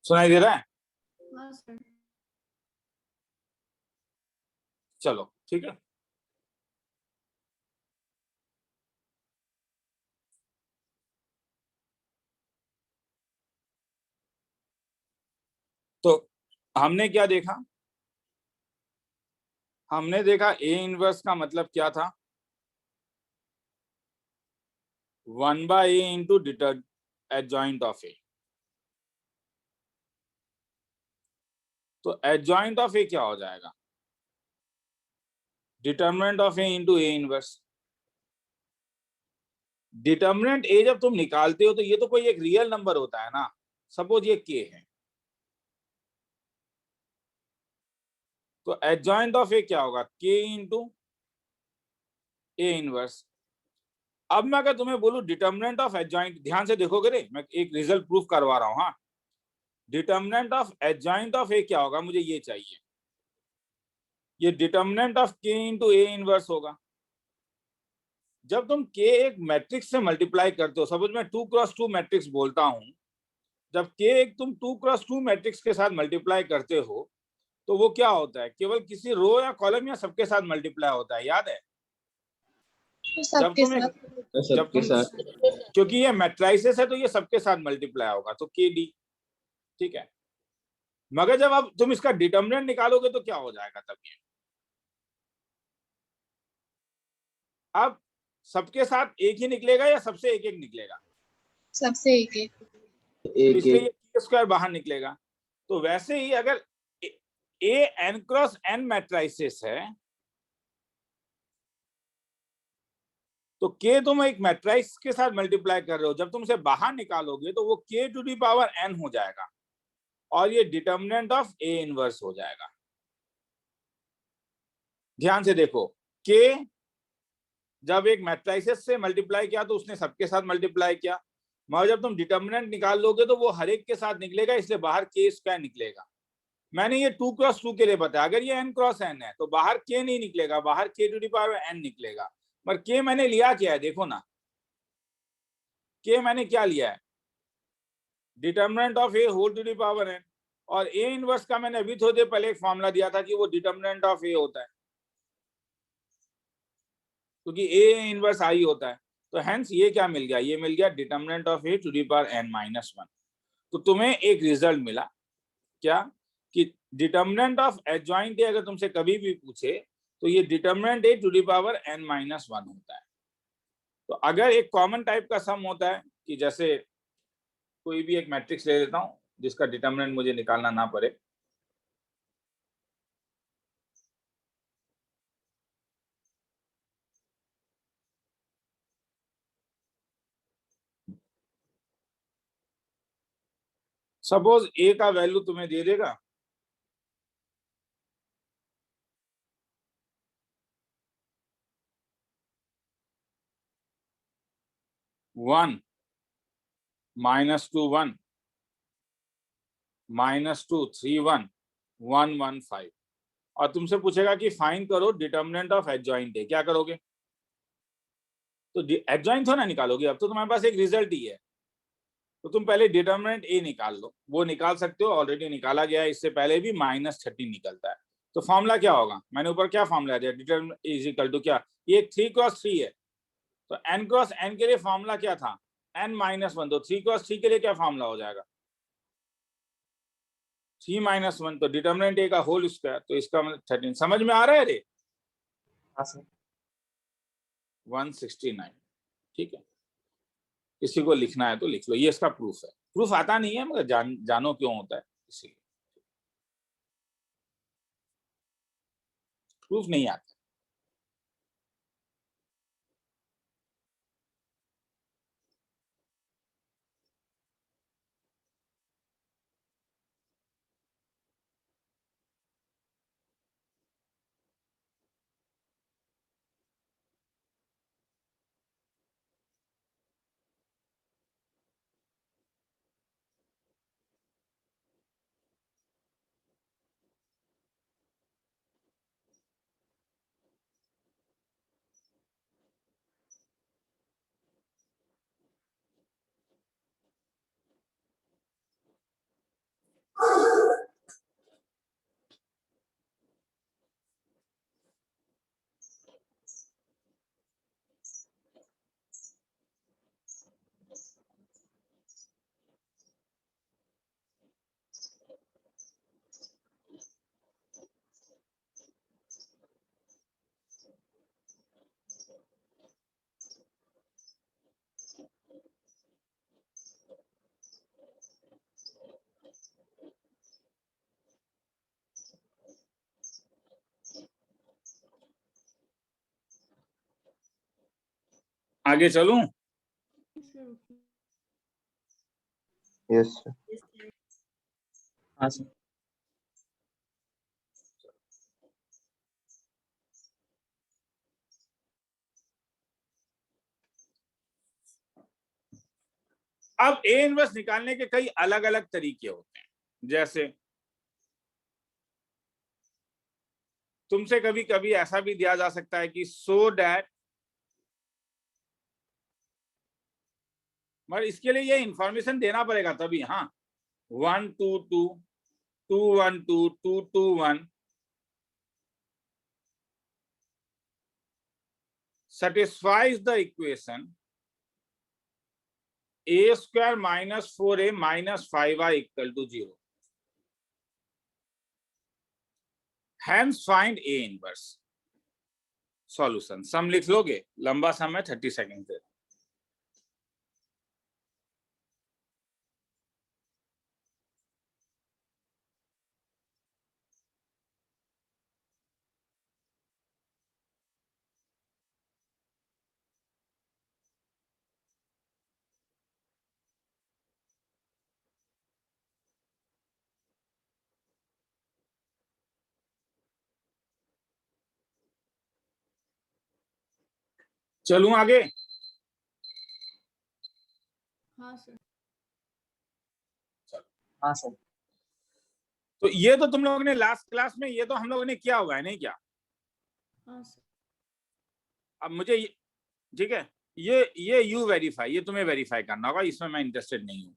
सुनाई दे रहा है? हाँ सर। चलो ठीक है। तो हमने क्या देखा? हमने देखा ए इनवर्स का मतलब क्या था? 1/a इंटू एडजॉइंट ऑफ ए। तो एडजॉइंट ऑफ ए क्या हो जाएगा? Determinant of A into A inverse. Determinant A जब तुम निकालते हो तो ये तो कोई एक रियल नंबर होता है ना। सपोज ये के है, तो एडजॉइंट ऑफ ए क्या होगा? के इंटू ए इनवर्स। अब मैं अगर तुम्हें बोलूं डिटर्मिनेंट ऑफ एडजॉइंट, ध्यान से देखोगे रे, मैं एक रिजल्ट प्रूफ करवा रहा हूं। हाँ, डिटर्मिनेंट ऑफ एडजॉइंट ऑफ ए क्या होगा? मुझे ये चाहिए। ये डिटर्मिनेंट ऑफ के इंटू ए इनवर्स होगा। जब तुम के एक मैट्रिक्स से मल्टीप्लाई करते हो, सपोज मैं 2x2 मैट्रिक्स बोलता हूं, जब के एक तुम 2x2 मैट्रिक्स के साथ मल्टीप्लाई करते हो तो वो क्या होता है? केवल किसी रो या कॉलम या सबके साथ मल्टीप्लाई होता है, याद है? जब तुम जब सबके तुम साथ। क्योंकि ये मैट्राइसिस है तो ये सबके साथ मल्टीप्लाई होगा, तो के डी। ठीक है, मगर जब अब तुम इसका डिटर्मिनेंट निकालोगे तो क्या हो जाएगा तब? ये अब सबके साथ एक ही निकलेगा या सबसे एक एक निकलेगा? सबसे एक एक। तो एक इसलिए एक ये के स्क्वायर बाहर निकलेगा। तो वैसे ही अगर A N cross N matrices है तो के तुम एक मैट्राइस के साथ मल्टीप्लाई कर रहे हो, जब तुम उसे बाहर निकालोगे तो वो के टू दी पावर एन हो जाएगा और ये डिटर्मिनेंट ऑफ ए इनवर्स हो जाएगा। ध्यान से देखो, के जब एक मैट्राइसिस से मल्टीप्लाई किया तो उसने सबके साथ मल्टीप्लाई किया, मगर जब तुम डिटर्मिनेंट निकाल लोगे तो वो हर एक के साथ निकलेगा, इसलिए बाहर के स्क्वायर निकलेगा। मैंने ये 2x2 के लिए बताया। अगर ये n क्रॉस n है तो बाहर k नहीं निकलेगा, बाहर k to the power n निकलेगा। पर k मैंने लिया क्या है? देखो ना, k मैंने क्या लिया है? Determinant of a whole to the power n। और a इनवर्स का मैंने अभी थोड़ी देर पहले एक फॉर्मूला दिया था कि वो डिटर्मिनेंट ऑफ a होता है, क्योंकि a इनवर्स i होता है। तो हेंस ये क्या मिल गया? ये मिल गया determinant of a to the power n-1। तो तुम्हें एक रिजल्ट मिला क्या? कि डिटर्मिनेंट ऑफ एडजॉइंट ए अगर तुमसे कभी भी पूछे तो ये determinant A to the power n-1 होता है। तो अगर एक कॉमन टाइप का सम होता है कि जैसे कोई भी एक मैट्रिक्स ले लेता हूं जिसका डिटर्मिनेंट मुझे निकालना ना पड़े, सपोज ए का वैल्यू तुम्हें दे देगा 1 -2 1 -2 3 1 1 1 5 और तुमसे पूछेगा कि फाइंड करो डिटर्मिनेंट ऑफ एडजॉइंट ए। क्या करोगे? तो एडजॉइंट थोड़ा ना निकालोगे, अब तो तुम्हारे पास एक रिजल्ट ही है। तो तुम पहले डिटर्मिनेंट ए निकाल लो, वो निकाल सकते हो, ऑलरेडी निकाला गया है, इससे पहले भी -13 निकलता है। तो फॉर्मूला क्या होगा? मैंने ऊपर क्या फॉर्मूला दिया? डिटर्मिनेंट इज इक्वल टू क्या? ये 3x3 है, तो n क्रॉस n के लिए फॉर्मूला क्या था? n-1। तो 3x3 के लिए क्या फॉर्मूला हो जाएगा? 3-1। तो डिटर्मिनेंट ए का होल स्क्वायर, तो इसका मतलब 13। समझ में आ रहा है रे? हाँ सर। 169। ठीक है, किसी को लिखना है तो लिख लो, ये इसका प्रूफ है। प्रूफ आता नहीं है मगर जानो क्यों होता है, इसीलिए प्रूफ नहीं आता। आगे चलूं? Yes, sir. हाँ सर। अब ए इनवर्स निकालने के कई अलग अलग तरीके होते हैं। जैसे तुमसे कभी कभी ऐसा भी दिया जा सकता है कि सो डैट, मगर इसके लिए ये इंफॉर्मेशन देना पड़ेगा तभी। हाँ, 1 2 2 2 1 2 2 2 1 satisfies the equation a square minus 4a minus 5i equal to 0. Hence find a inverse. Solution. सम लिख लोगे? लंबा सम है, 30 सेकेंड से। चलूं आगे? हाँ सर। हाँ सर। तो ये तो तुम लोगों ने लास्ट क्लास में ये तो हम लोगों ने किया हुआ है, नहीं क्या? हाँ सर। अब मुझे ठीक है, ये यू वेरीफाई, ये तुम्हें वेरीफाई करना होगा, इसमें मैं इंटरेस्टेड नहीं हूं।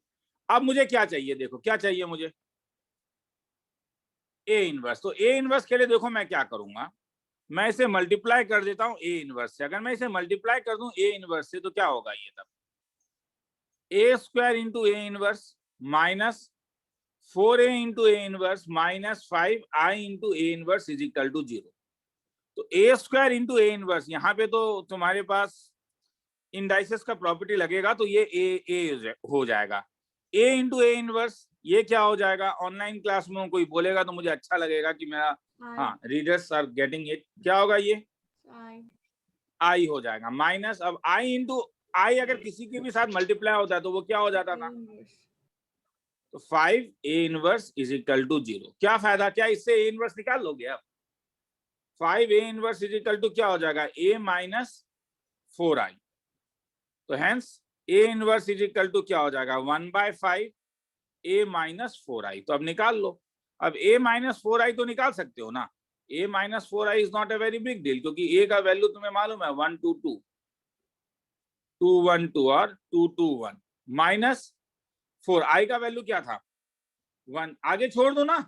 अब मुझे क्या चाहिए? देखो क्या चाहिए मुझे, ए इनवर्स। तो ए इनवर्स के लिए देखो मैं क्या करूंगा, मैं इसे मल्टीप्लाई कर देता हूं ए इनवर्स से। अगर मैं इसे मल्टीप्लाई कर दूं ए इनवर्स से तो क्या होगा? ये तब A square into A inverse minus 4a into A inverse minus 5i into A inverse is equal to 0। तो A square into A inverse, यहाँ पे तो तुम्हारे पास इंडाइसेस का प्रॉपर्टी लगेगा, तो ये ए हो जाएगा। ए इंटू ए इनवर्स ये क्या हो जाएगा? ऑनलाइन क्लास में कोई बोलेगा तो मुझे अच्छा लगेगा कि मेरा हाँ रीडर्स आर गेटिंग इट। क्या होगा? ये आई हो जाएगा माइनस, अब आई इंटू आई अगर किसी के भी साथ मल्टीप्लाई होता है तो वो क्या हो जाता था? तो 5a inverse is equal to 0। क्या फायदा? क्या इससे a इनवर्स निकाल लोगे आप? 5a inverse is equal to क्या हो जाएगा? a minus 4i। तो hence a inverse is equal to क्या हो जाएगा? 1/5 a माइनस 4i। तो अब निकाल लो। अब a माइनस 4i तो निकाल सकते हो ना। a minus 4i is not a very big deal, क्योंकि a का वैल्यू तुम्हें मालूम है 1 2 2 2 1 2 और 2 2 1 माइनस 4i का वैल्यू क्या था? 1। आगे छोड़ दो ना,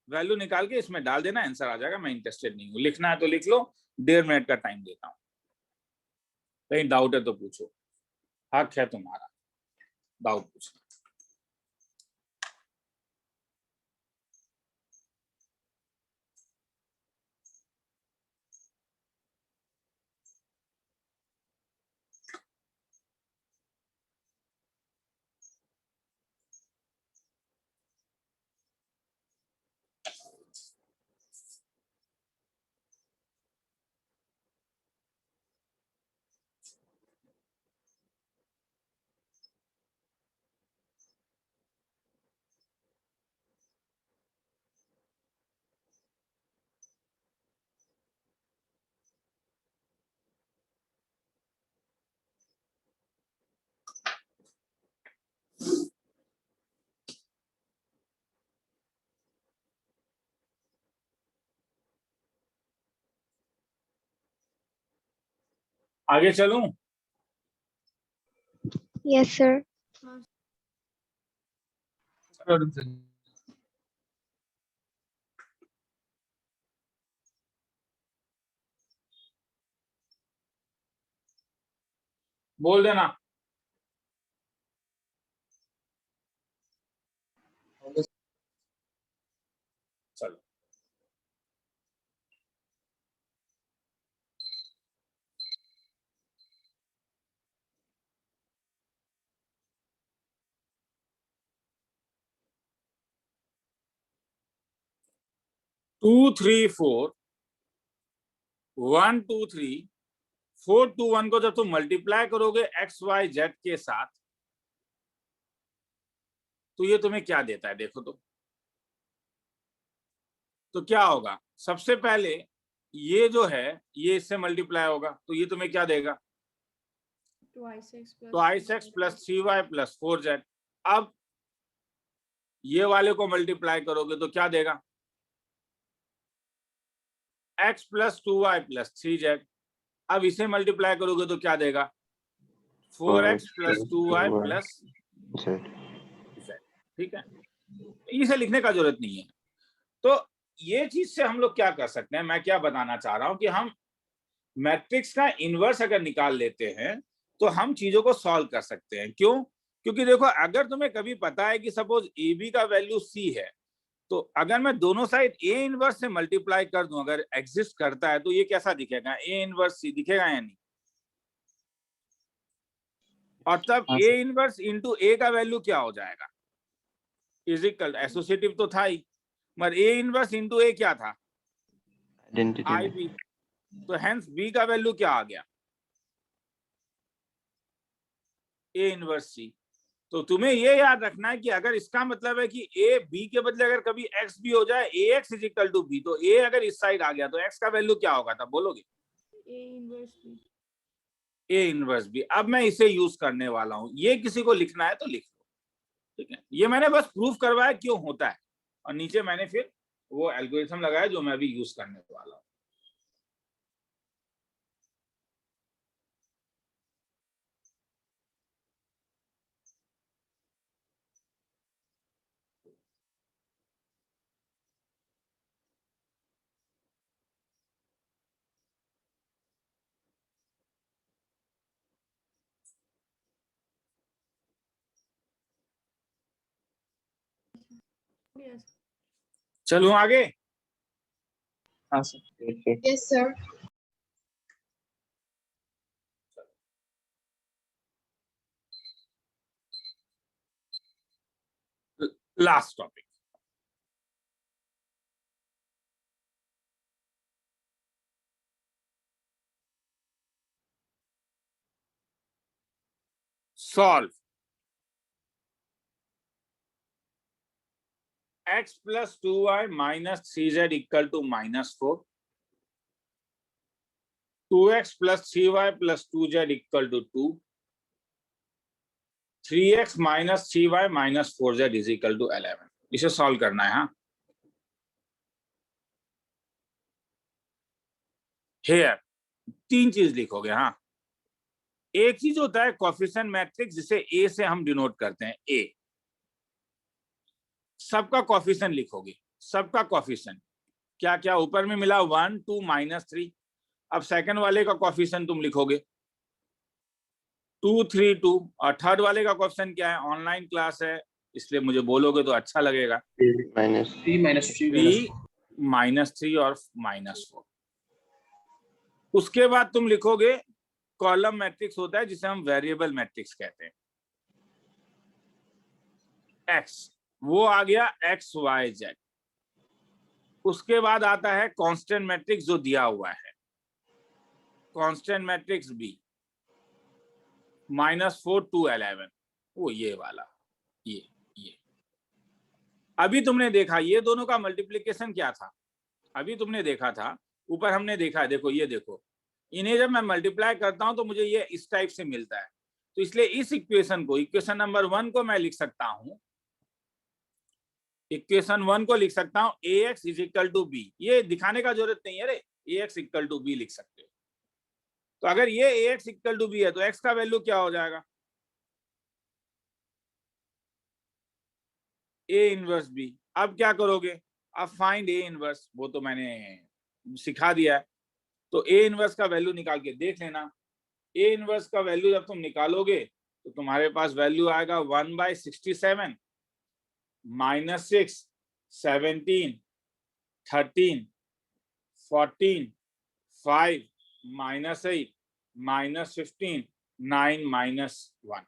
वैल्यू निकाल के इसमें डाल देना, आंसर आ जाएगा। मैं इंटरेस्टेड नहीं हूं, लिखना है तो लिख लो, 1.5 मिनट का टाइम देता हूं। कहीं डाउट है तो पूछो, हक है तुम्हारा डाउट पूछना। आगे चलूं? Yes, sir. बोल देना। चलो टू थ्री फोर 1 2 3 4 to 1 को जब तुम मल्टीप्लाई करोगे एक्स वाई जेड के साथ तो ये तुम्हें क्या देता है देखो तो क्या होगा, सबसे पहले ये जो है ये इससे मल्टीप्लाई होगा तो ये तुम्हें क्या देगा, 2x plus 3y plus 4z। अब ये वाले को मल्टीप्लाई करोगे तो क्या देगा, x plus 2y plus 3z। अब इसे मल्टीप्लाई करोगे तो क्या देगा, 4x plus 2y plus z। ठीक है, इसे लिखने का जरूरत नहीं है। तो ये चीज से हम लोग क्या कर सकते हैं, मैं क्या बताना चाह रहा हूं कि हम मैट्रिक्स का इनवर्स अगर निकाल लेते हैं तो हम चीजों को सॉल्व कर सकते हैं। क्यों, क्योंकि देखो अगर तुम्हें कभी पता है कि सपोज ए बी का वैल्यू सी है तो अगर मैं दोनों साइड ए इनवर्स से मल्टीप्लाई कर दूं, अगर एग्जिस्ट करता है तो ये कैसा दिखेगा, ए इनवर्स सी दिखेगा या नहीं। और तब ए इनवर्स इंटू ए का वैल्यू क्या हो जाएगा, इज इक्वल, एसोसिएटिव तो था ही, मगर ए इनवर्स इंटू ए क्या था, आई बी। तो हेंस बी का वैल्यू क्या आ गया, ए इनवर्स सी। तो तुम्हें ये याद रखना है कि अगर इसका मतलब है कि ए बी के बदले अगर कभी एक्स भी हो जाए, A X is equal to B, तो ए अगर इस साइड आ गया तो एक्स का वैल्यू क्या होगा, तब बोलोगे A inverse B. A inverse B. अब मैं इसे यूज करने वाला हूं, ये किसी को लिखना है तो लिख लो। ठीक है, ये मैंने बस प्रूफ करवाया क्यों होता है, और नीचे मैंने फिर वो एल्गोरिथम लगाया जो मैं अभी यूज करने वाला हूं। यस चलूं आगे। हाँ sir. Yes, sir. Last topic, solve x plus 2y minus 3z equal to -4, 2x plus 3y plus 2z equal to 2, 3x minus 3y minus 4z is equal to 11। इसे सॉल्व करना है। हाँ, हेयर तीन चीज लिखोगे। हाँ, एक चीज होता है कोएफिशिएंट मैट्रिक्स जिसे ए से हम डिनोट करते हैं, ए। सबका कोएफिशिएंट लिखोगे, सबका कोएफिशिएंट क्या क्या ऊपर में मिला 1 2 -3। अब सेकंड वाले का कोएफिशिएंट तुम लिखोगे 2 3 2, और थर्ड वाले का कोएफिशिएंट क्या है, ऑनलाइन क्लास है इसलिए मुझे बोलोगे तो अच्छा लगेगा, 3 -3 और -4। उसके बाद तुम लिखोगे कॉलम मैट्रिक्स होता है जिसे हम वेरिएबल मैट्रिक्स कहते हैं, एक्स, वो आ गया एक्स वाई जेड। उसके बाद आता है कांस्टेंट मैट्रिक्स जो दिया हुआ है, कांस्टेंट मैट्रिक्स बी, -4 to 11, वो ये वाला, ये अभी तुमने देखा ये दोनों का मल्टीप्लिकेशन क्या था, अभी तुमने देखा था, ऊपर हमने देखा, देखो ये देखो, इन्हें जब मैं मल्टीप्लाई करता हूं तो मुझे ये इस टाइप से मिलता है। तो इसलिए इस इक्वेशन को, इक्वेशन नंबर 1 को मैं लिख सकता हूं, इक्वेशन 1 को लिख सकता हूं ax is equal to B. ये दिखाने का जरूरत नहीं है रे, ax इक्वल टू बी लिख सकते हो। तो अगर ये ax इक्वल टू बी है तो x का वैल्यू क्या हो जाएगा, a इनवर्स b। अब क्या करोगे, अब फाइंड a इनवर्स, वो तो मैंने सिखा दिया है। तो a इनवर्स का वैल्यू निकाल के देख लेना। a इनवर्स का वैल्यू जब तुम निकालोगे तो तुम्हारे पास वैल्यू आएगा 1/67 -6 17 13 14 5 -8 -15 9 -1।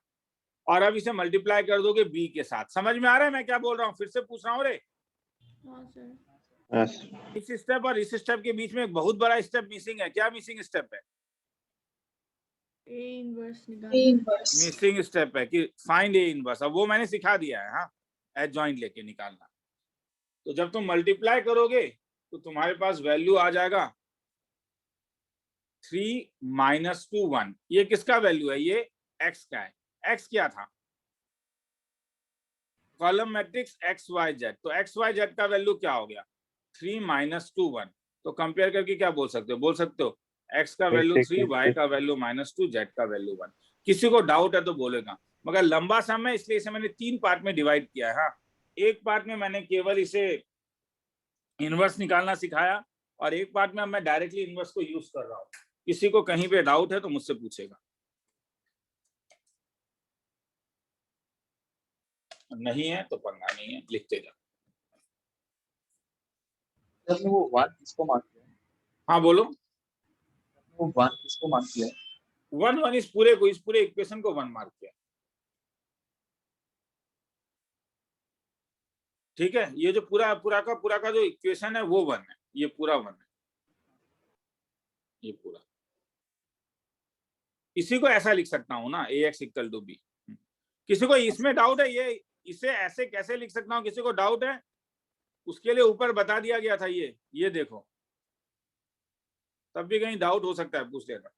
और अब इसे मल्टीप्लाई कर दोगे b के साथ। समझ में आ रहा है मैं क्या बोल रहा हूँ, फिर से पूछ रहा हूँ रे। हाँ सर। Yes. इस स्टेप और इस स्टेप के बीच में एक बहुत बड़ा स्टेप मिसिंग है। क्या मिसिंग स्टेप है, ए इनवर्स A निकालना inverse. मिसिंग स्टेप है कि फाइंड ए इनवर्स। अब वो मैंने सिखा दिया है, हाँ, एडजॉइंट लेके निकालना। तो जब तुम मल्टीप्लाई करोगे तो तुम्हारे पास वैल्यू आ जाएगा 3 - 2 1। ये किसका वैल्यू है? ये x का है। x क्या था? Column matrix x y z। तो x y z का वैल्यू क्या हो गया? 3 - 2 1। तो कंपेयर करके क्या बोल सकते हो? बोल सकते हो x का वैल्यू 3, y का वैल्यू -2, z का वैल्यू 1। किसी को डाउट है तो बोलेगा, मगर लंबा सम है इसलिए इसे मैंने 3 पार्ट में डिवाइड किया है। हाँ, एक पार्ट में मैंने केवल इसे इनवर्स निकालना सिखाया और एक पार्ट में अब मैं डायरेक्टली इनवर्स को यूज कर रहा हूँ। किसी को कहीं पे डाउट है तो मुझसे पूछेगा, नहीं है तो पंगा नहीं है, लिखते जाओ। आपने वो 1 किसको मार्क किया है? हाँ बोलो। वो 1 किसको मार्क किया है? 1 1 इस पूरे इक्वेशन को 1 मार्क किया। ठीक है, ये जो पूरा का जो इक्वेशन है वो 1 है, ये पूरा 1 है, ये पूरा। इसी को ऐसा लिख सकता हूँ ना, ax = b। किसी को इसमें डाउट है, ये इसे ऐसे कैसे लिख सकता हूँ? किसी को डाउट है? उसके लिए ऊपर बता दिया गया था, ये देखो, तब भी कहीं डाउट हो सकता है, पूछ लेना।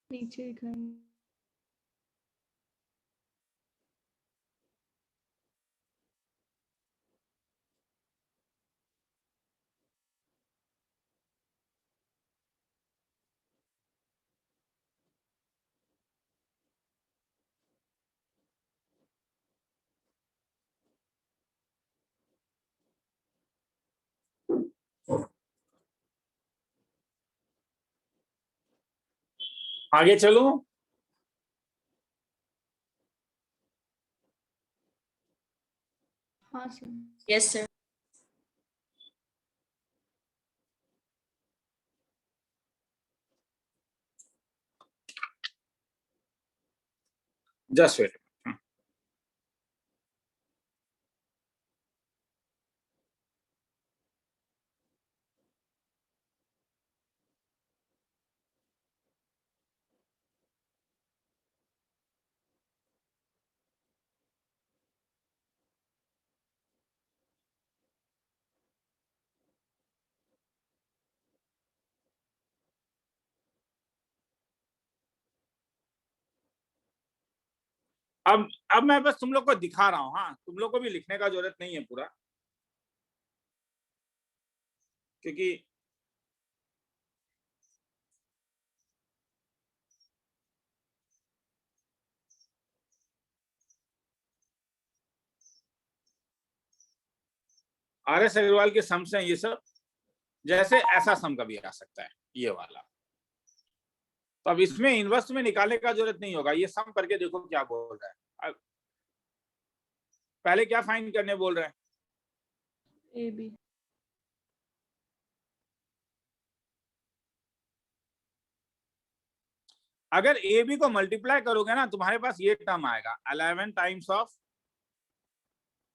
नीचे दिखाएंगे। आगे चलो। हाँ sir. Yes, sir. Just wait. अब मैं बस तुम लोग को दिखा रहा हूँ। हाँ, तुम लोग को भी लिखने का जरूरत नहीं है पूरा, क्योंकि RS अग्रवाल के सम्स हैं ये सब। जैसे ऐसा सम कभी आ सकता है, ये वाला। तो अब इसमें इनवर्स में निकालने का जरूरत नहीं होगा, ये सम करके देखो क्या बोल रहा है। पहले क्या फाइंड करने बोल रहे हैं? A B. अगर ए बी को मल्टीप्लाई करोगे ना, तुम्हारे पास ये टर्म आएगा 11 टाइम्स ऑफ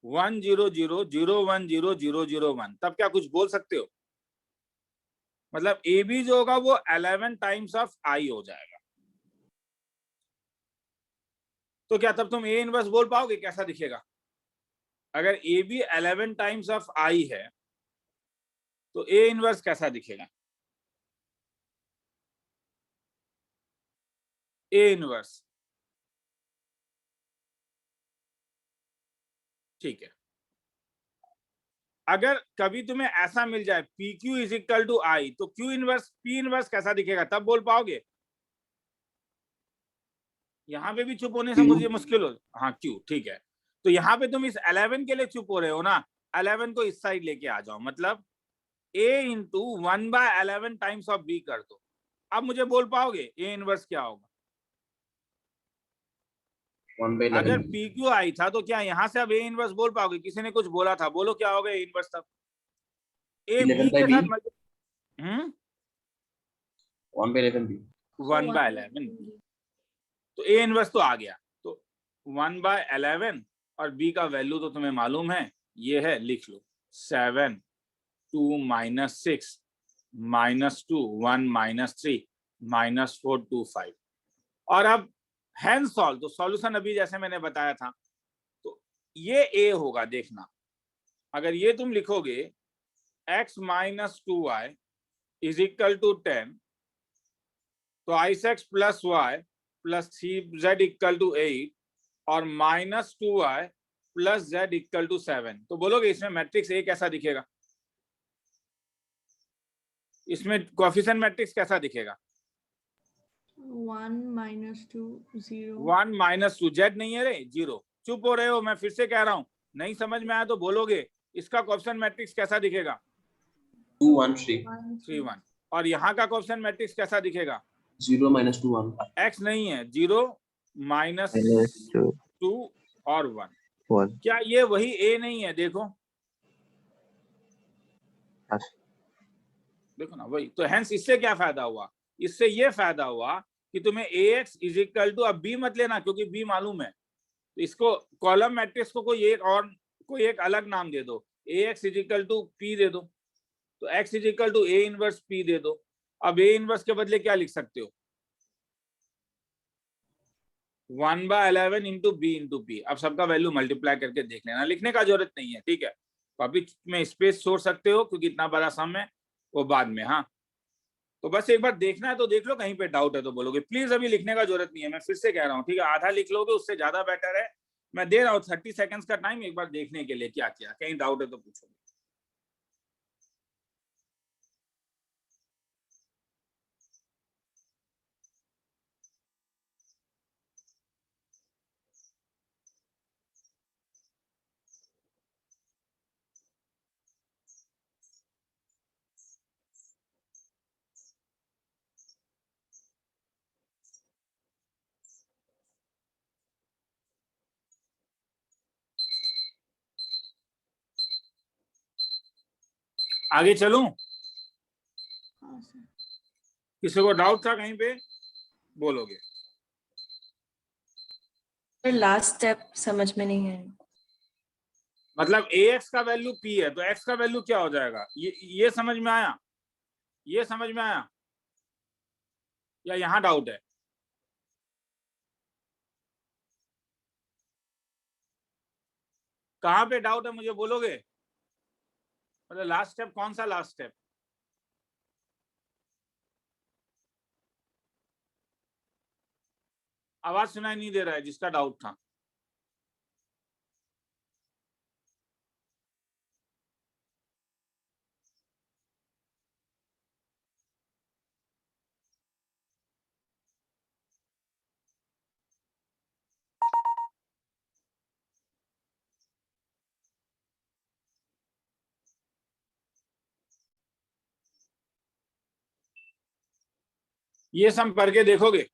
1 0 0 0 1 0 0 0 1। तब क्या कुछ बोल सकते हो? मतलब ए बी जो होगा वो 11 टाइम्स ऑफ आई हो जाएगा। तो क्या तब तुम ए इनवर्स बोल पाओगे? कैसा दिखेगा? अगर ए बी 11 टाइम्स ऑफ आई है तो ए इनवर्स कैसा दिखेगा? ए इनवर्स, ठीक है। अगर कभी तुम्हें ऐसा मिल जाए पी क्यू = आई, तो क्यू इनवर्स पी इनवर्स कैसा दिखेगा? तब बोल पाओगे? यहाँ पे भी चुप होने से मुझे मुश्किल हो। हाँ, क्यू, ठीक है। तो यहाँ पे तुम इस 11 के लिए चुप हो रहे हो ना, 11 को इस साइड लेके आ जाओ, मतलब a × 1/11 टाइम्स ऑफ b कर दो। अब मुझे बोल पाओगे ए इनवर्स क्या होगा? अगर पी क्यू आई था तो क्या यहाँ से अब ए इनवर्स बोल पाओगे? किसी ने कुछ बोला था, बोलो क्या होगा ए इनवर्स तब? ए बी के साथ 1/11 तो ए इनवर्स तो आ गया। तो 1/11 और बी का वैल्यू तो तुम्हें मालूम है, ये है, लिख लो 7 2 - 6 -2 1 -3 -4 2 5। और अब हैंड सॉल्व, तो सॉल्यूशन अभी जैसे मैंने बताया था, तो ये ए होगा। देखना, अगर ये तुम लिखोगे x - 2y = 10, तो i6 + y + 3z = 8 और -2y + z = 7, तो बोलोगे इसमें मैट्रिक्स ए कैसा दिखेगा? इसमें कोएफिशिएंट मैट्रिक्स कैसा दिखेगा? 1 - 2 0 1 - 2 z नहीं है रे, 0। चुप हो रहे हो? मैं फिर से कह रहा हूं, नहीं समझ में आया तो बोलोगे इसका कोएफिशिएंट मैट्रिक्स कैसा दिखेगा? 2 1 3 3 1। और यहाँ का कोएफिशिएंट मैट्रिक्स कैसा दिखेगा? 0 - 2 1 x नहीं है, 0 -2 -2 और 1। 1। क्या ये वही a नहीं है? देखो देखो ना, वही तो। हैंस इससे क्या फायदा हुआ? इससे ये फायदा हुआ कि तुम्हें ax = अब b मत लेना क्योंकि b मालूम है, तो इसको कॉलम मैट्रिक्स को कोई एक अलग नाम दे दो, ax = p दे दो, तो x = a इनवर्स p दे दो। अब a इनवर्स के बदले क्या लिख सकते हो? 1/11 × b × p। अब सबका वैल्यू मल्टीप्लाई करके देख लेना, लिखने का जरूरत नहीं है, ठीक है? कॉपी में स्पेस छोड़ सकते हो क्योंकि इतना बड़ा सम है, वो बाद में। हाँ, तो बस एक बार देखना है तो देख लो, कहीं पे डाउट है तो बोलोगे। प्लीज अभी लिखने का जरूरत नहीं है, मैं फिर से कह रहा हूँ, ठीक है? आधा लिख लोगे उससे ज्यादा बेटर है। मैं दे रहा हूँ 30 सेकंड्स का टाइम, एक बार देखने के लिए क्या किया, कहीं डाउट है तो पूछोगे। आगे चलूं? हाँ सर। किसी को डाउट था कहीं पे? बोलोगे। लास्ट स्टेप समझ में नहीं है। मतलब ax का वैल्यू p है तो x का वैल्यू क्या हो जाएगा? ये समझ में आया? ये समझ में आया या यहाँ डाउट है? कहाँ पे डाउट है मुझे बोलोगे? मतलब लास्ट स्टेप कौन सा लास्ट स्टेप? आवाज सुनाई नहीं दे रहा है जिसका डाउट था। ये सम करके देखोगे?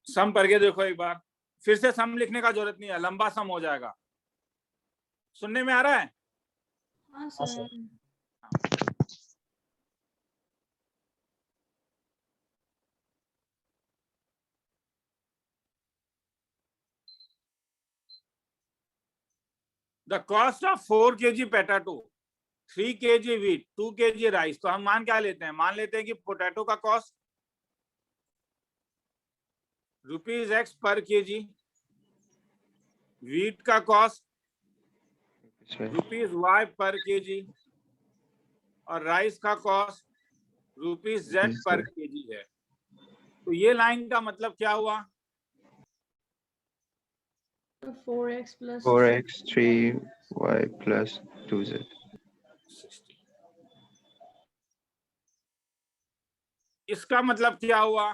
सम करके देखो एक बार, फिर से सम लिखने का जरूरत नहीं है, लंबा सम हो जाएगा। सुनने में आ रहा है? हाँ sir. The cost of 4 kg potato, 3 kg wheat, 2 kg rice. तो हम मान क्या लेते हैं? मान लेते हैं कि पोटैटो का कॉस्ट ₹X पर kg, व्हीट का कॉस्ट ₹Y पर kg और राइस का कॉस्ट ₹Z पर kg है। तो ये लाइन का मतलब क्या हुआ? 4x + 4x 3y + 2z। इसका मतलब क्या हुआ?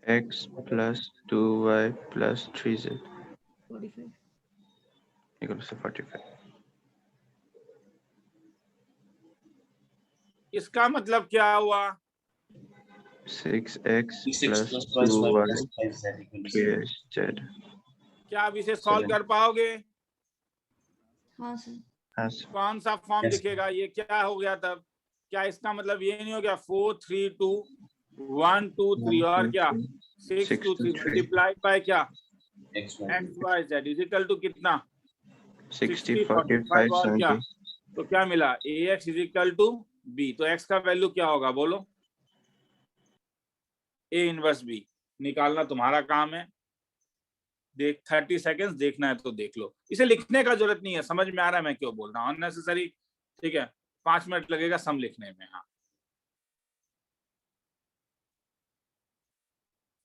x + 2y + 3z। 45। equals to 45. इसका मतलब क्या हुआ? 6x 6x plus plus 5y 2y plus 5z equals to 3z. क्या आप इसे सॉल्व 7. कर पाओगे? हाँ सर। Has कौन सा फॉर्म Yes. दिखेगा? ये क्या हो गया तब? क्या इसका मतलब ये नहीं हो गया 4 3 2 1 2 3 और क्या 6 2 3 मल्टीप्लाइड बाय क्या x y x y z is equal to कितना 60 45 45 और क्या 70. तो क्या मिला ax is equal to b। तो x का वैल्यू क्या होगा बोलो? a इनवर्स b निकालना तुम्हारा काम है। देख 30 सेकेंड्स देखना है तो देख लो, इसे लिखने का जरूरत नहीं है, समझ में आ रहा है मैं क्यों बोल रहा हूँ अननेसेसरी। ठीक है 5 मिनट लगेगा सम लिखने में। हाँ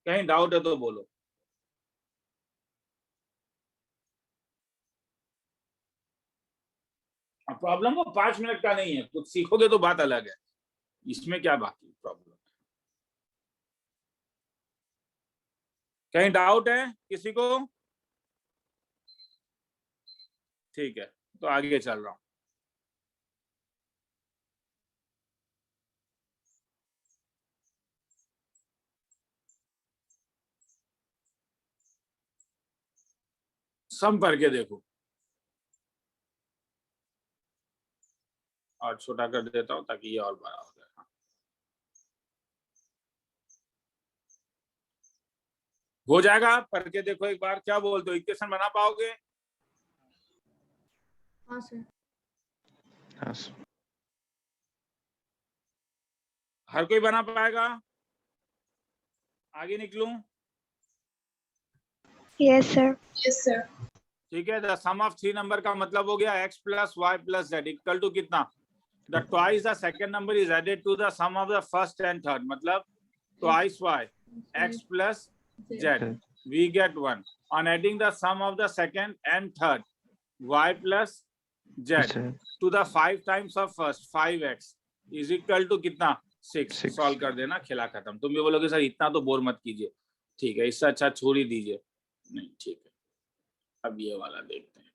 कहीं डाउट है तो बोलो। प्रॉब्लम वो 5 मिनट का नहीं है, कुछ सीखोगे तो बात अलग है, इसमें क्या बाकी प्रॉब्लम है? कहीं डाउट है किसी को? ठीक है तो आगे चल रहा हूं। सम करके देखो और छोटा कर देता हूं ताकि ये और बड़ा हो जाए। हो जाएगा करके देखो एक बार। क्या बोलते हो, इक्वेशन बना पाओगे? हाँ सर। Has हर कोई बना पाएगा? आगे निकलूं? Yes sir. Yes sir. ठीक है द सम ऑफ 3 नंबर का मतलब हो गया x plus Y plus Z equal to कितना? The twice the second number is added to the sum of the first and third, मतलब twice y x plus z we get 1 on adding the sum of the second and third y plus z Z. to the 5 times of first 5x is equal to कितना 6। 6. Solve कर देना, खेला खत्म। तुम भी बोलोगे sir इतना तो बोर मत कीजिए, ठीक है इससे अच्छा छोड़ ही दीजिए। नहीं ठीक है अब ये वाला देखते हैं।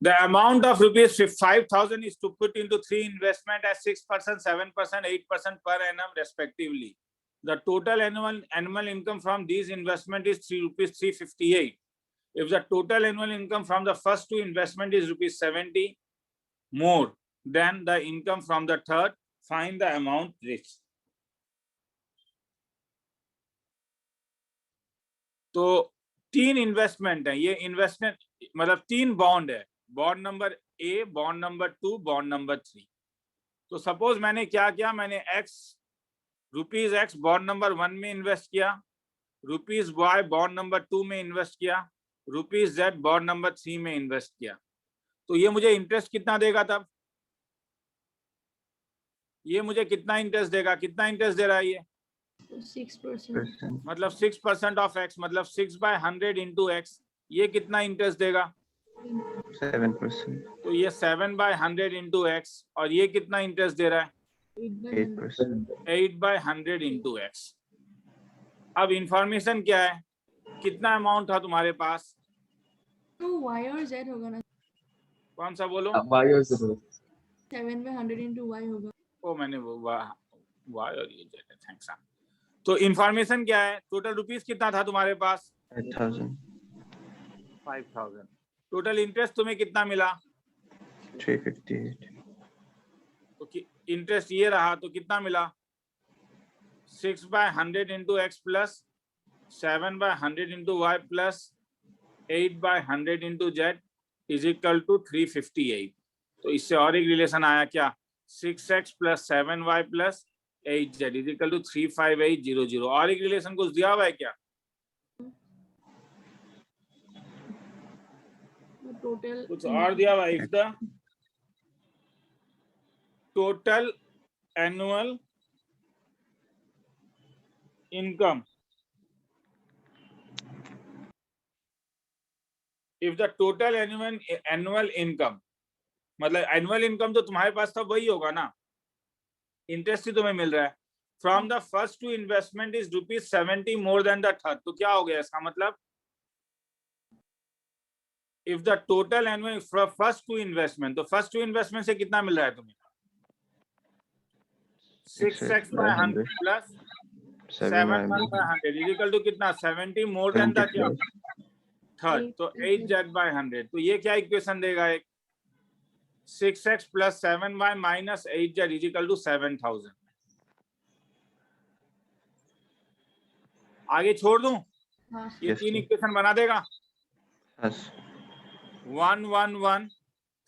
The amount of rupees 5,000 is to put into 3 investment at 6%, 7%, 8% per annum respectively. The total annual income from these investment is rupees 358. If the total annual income from the first 2 investment is rupees 70 more than the income from the third, find the amount reached. तो 3 investment है, ये investment मतलब 3 bond है, bond number A, bond number 2, bond number 3। तो suppose मैंने क्या किया, मैंने रुपीज एक्स बॉन्ड नंबर 1 में इन्वेस्ट किया, रुपीज वाई बॉन्ड नंबर 2 में इन्वेस्ट किया, रुपीज जेड बॉन्ड नंबर 3 में इन्वेस्ट किया। तो ये मुझे इंटरेस्ट कितना देगा तब? ये मुझे कितना इंटरेस्ट देगा? कितना इंटरेस्ट दे रहा है ये? 6%। मतलब 6% ऑफ एक्स, मतलब 6/100 इंटू एक्स, ये कितना इंटरेस्ट देगा? 7%. तो ये 7/100 इंटू एक्स, और ये कितना इंटरेस्ट दे रहा है? 8%. 8/100 इंटू एक्स। अब इंफॉर्मेशन क्या है, कितना अमाउंट था तुम्हारे पास? तो y और z होगा ना? कौन सा बोलो? y और z 7/100 into y होगा। ओ मैंने वो वाई और ये जेड, थैंक्स। तो इंफॉर्मेशन क्या है, टोटल रुपीस कितना था तुम्हारे पास? 8,000. 5,000। टोटल इंटरेस्ट तुम्हें कितना मिला? 358. तो इंटरेस्ट ये रहा, तो कितना मिला? 6/100 into x plus 7/100 into y plus 8/100 into z is equal to 358। तो इससे और एक रिलेशन आया क्या, 6x plus 7y plus 8z is equal to 35800। और एक रिलेशन कुछ दिया हुआ है क्या? टोटल कुछ और दिया हुआ है? If the total annual income, if the total annual income, मतलब एनुअल इनकम तो तुम्हारे पास था वही होगा ना, इंटरेस्ट ही तुम्हें मिल रहा है। From the first two investment is ₹70 more than the third. तो क्या हो गया इसका मतलब, if the total annual first two investment, तो फर्स्ट टू इन्वेस्टमेंट से कितना मिल रहा है तुम्हें? 6x by 100 plus 7/100 is equal to कितना? 70 मोर देन द क्या? थर्ड। तो 8z/100। तो ये क्या इक्वेशन देगा? एक 6x plus 7y minus 8z is equal to 7000। आगे छोड़ दूं? हाँ ये Yes, तीन sir. इक्वेशन बना देगा। Yes. 1 1 1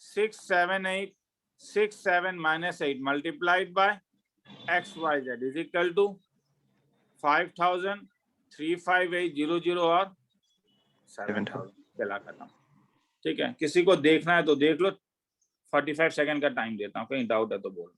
6 7 8 6 7 minus 8 multiplied by x y z is equal to 5000 35800 और 7000। चला खत्म। ठीक है, किसी को देखना है तो देख लो, 45 सेकंड का टाइम देता हूँ, कहीं डाउट है तो बोलना।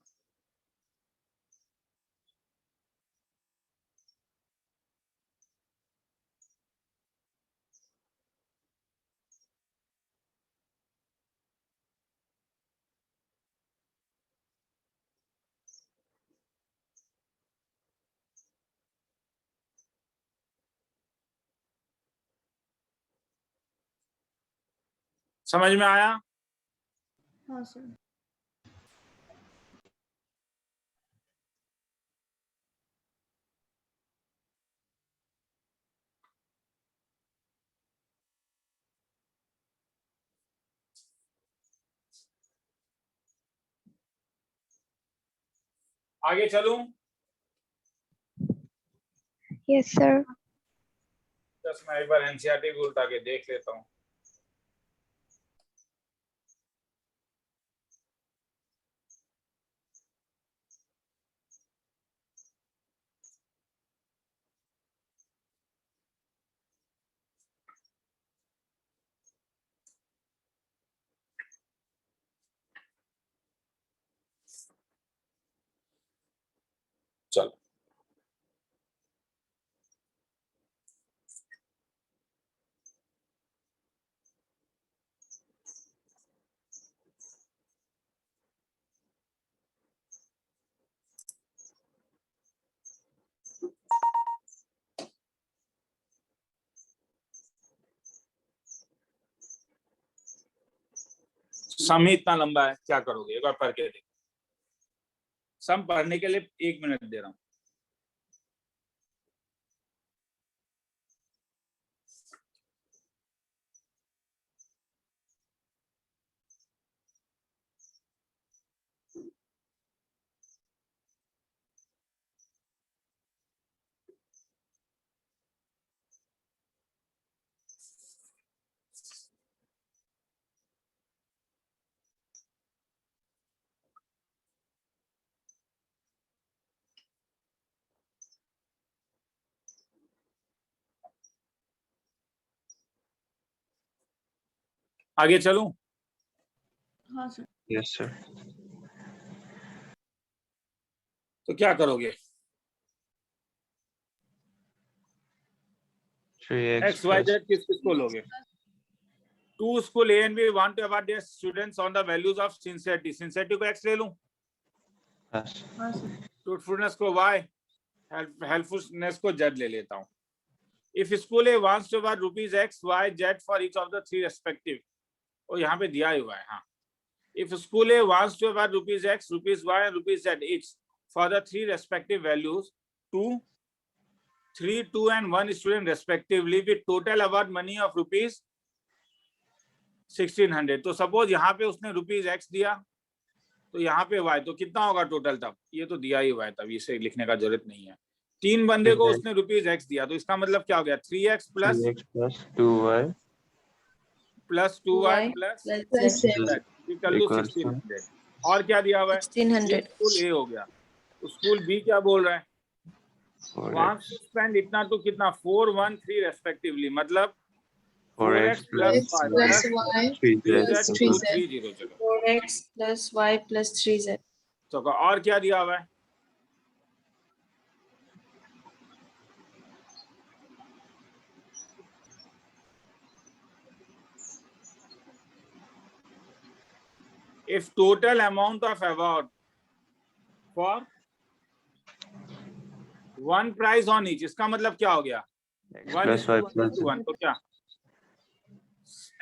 समझ में आया? हाँ सर। आगे चलूं? Yes, sir. बस मैं एक बार एनसीईआरटी को उल्टा के देख लेता हूँ। चलो, सम ही इतना लंबा है, क्या करोगे? एक बार पढ़ के देखो। सम पढ़ने के लिए 1 मिनट दे रहा हूँ। आगे चलूं? हाँ सर। Yes, sir. तो क्या करोगे? 3x x y plus z किस किस को लोगे? Two school A and B want to award their students on the values of sincerity. Sincerity को x ले लूं, yes. हाँ सर। ट्रूथफुलनेस को y, हेल्पफुलनेस को z ले लेता हूं। If school A wants to award ₹x y z for each of the three respective, और यहाँ पे दिया हुआ है। हाँ, if school A wants to award ₹x, ₹y and ₹z each for the three respective values, 2, 3, 2 and 1 student respectively with total award money of ₹1600। तो suppose यहाँ पे उसने ₹x दिया, तो यहाँ पे y, तो कितना होगा टोटल? तब ये तो दिया ही हुआ है, तब इसे लिखने का जरूरत नहीं है। 3 बंदे को उसने ₹x दिया, तो इसका मतलब क्या हो गया? 3x plus 2y plus 2y plus plus z equal to 1600। और क्या दिया हुआ है? 1600। स्कूल ए हो गया। स्कूल बी क्या बोल रहा है? wants to spend इतना तो कितना? 4, 1, 3 रेस्पेक्टिवली, मतलब 4x plus 5 plus 3z। 4x plus y plus 3z। तो और क्या दिया हुआ है? If total amount of award for one price on each, इसका मतलब क्या हो गया, X 1 plus y plus into 1, तो क्या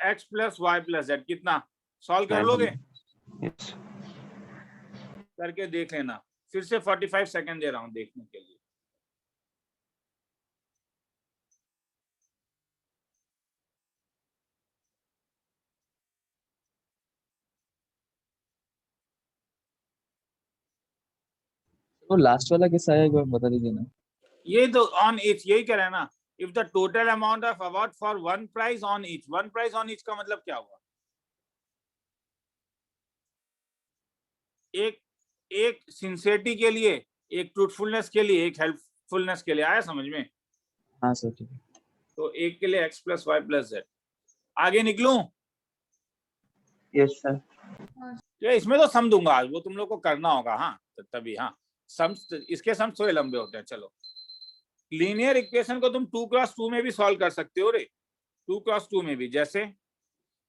x plus Y plus z, कितना सॉल्व कर 900. लोगे, Yes. करके देख लेना। फिर से 45 सेकंड दे रहा हूं देखने के लिए। वो लास्ट वाला कैसा है, एक बार बता दीजिए ना। ये तो ऑन ईच यही कह रहे हैं ना, if the total amount of award for one prize on each, one prize on each का मतलब क्या हुआ, एक सिंसियरिटी के लिए, एक ट्रूथफुलनेस के लिए, एक हेल्पफुलनेस के लिए, आया समझ में। हाँ सर ठीक है। तो एक के लिए x plus Y plus z. आगे निकलूं, Yes sir. तो इसमें तो सम दूंगा आज, वो तुम लोग को करना होगा। हाँ तभी, हाँ सम, इसके सम थोड़े लंबे होते हैं। चलो, लीनियर इक्वेशन को तुम 2x2 में भी सॉल्व कर सकते हो रे, 2x2 में भी। जैसे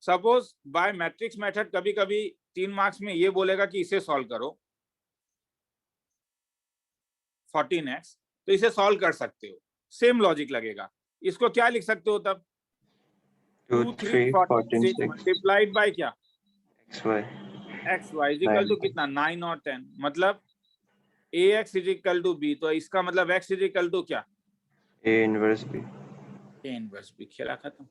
सपोज बाय मैट्रिक्स मेथड, कभी कभी 3 मार्क्स में ये बोलेगा कि इसे सॉल्व करो 14x, तो इसे सॉल्व कर सकते हो, सेम लॉजिक लगेगा। इसको क्या लिख सकते हो तब, 2 2 3 3 14 46 6 मल्टीप्लाइड बाय क्या, XY. X y is equal to कितना 9 और 10, मतलब ax इजिकल टू b, तो इसका मतलब x इजिकल टू क्या, A inverse B. a inverse b। खेला खत्म।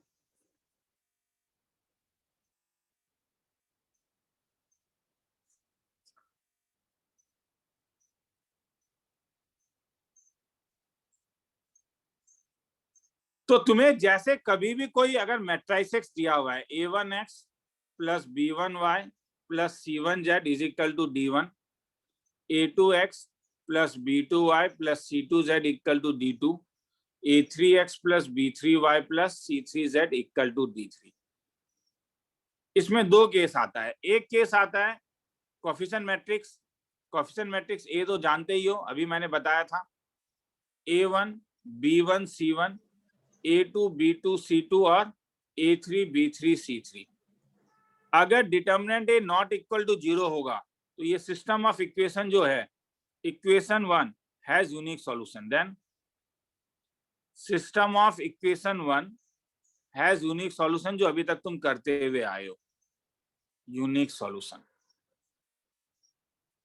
तो तुम्हें जैसे कभी भी कोई अगर मैट्रिक्स दिया हुआ है a1x plus b1y plus c1z is equal to d1, a2x plus b2y plus c2z equal to d2, a3x plus b3y plus c3z equal to d3। इसमें दो केस आता है। एक केस आता है coefficient matrix, coefficient matrix A तो जानते ही हो, अभी मैंने बताया था, a1 b1 c1, a2 b2 c2 और a3 b3 c3। अगर determinant A not equal to 0 होगा तो ये सिस्टम ऑफ इक्वेशन जो है, equation 1 has unique solution. Then system of equation 1 has unique solution, जो अभी तक तुम करते हुए आए हो, यूनिक सॉल्यूशन।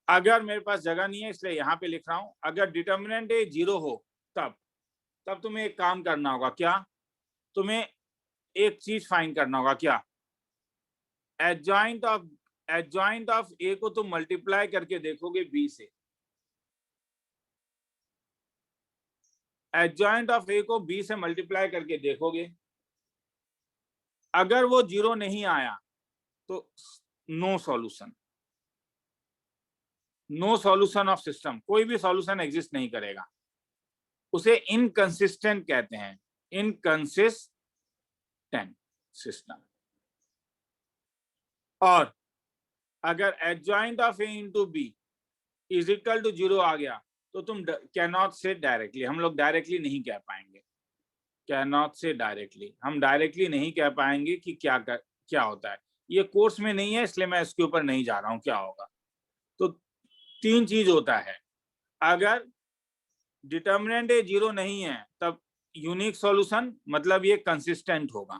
अगर मेरे पास जगह नहीं है इसलिए यहाँ पे लिख रहा हूं, अगर डिटर्मिनेंट ए 0 हो तब तुम्हें एक काम करना होगा। क्या, तुम्हें एक चीज फाइंड करना होगा, क्या, एडजॉइंट ऑफ ए को तुम मल्टीप्लाई करके देखोगे बी से, एडजॉइंट ऑफ ए को बी से मल्टीप्लाई करके देखोगे, अगर वो 0 नहीं आया तो no solution, no solution of system, कोई भी सॉल्यूशन एग्जिस्ट नहीं करेगा, उसे इनकंसिस्टेंट कहते हैं, इनकंसिस्टेंट सिस्टम। और अगर adjoint of A into B is equal to 0 आ गया तो तुम कैन नॉट से डायरेक्टली, हम लोग डायरेक्टली नहीं कह पाएंगे, कैन नॉट से डायरेक्टली, हम डायरेक्टली नहीं कह पाएंगे कि क्या होता है। ये कोर्स में नहीं है इसलिए मैं इसके ऊपर नहीं जा रहा हूं क्या होगा। तो 3 चीज होता है, अगर डिटर्मिनेंट ए 0 नहीं है तब यूनिक सॉल्यूशन, मतलब ये कंसिस्टेंट होगा।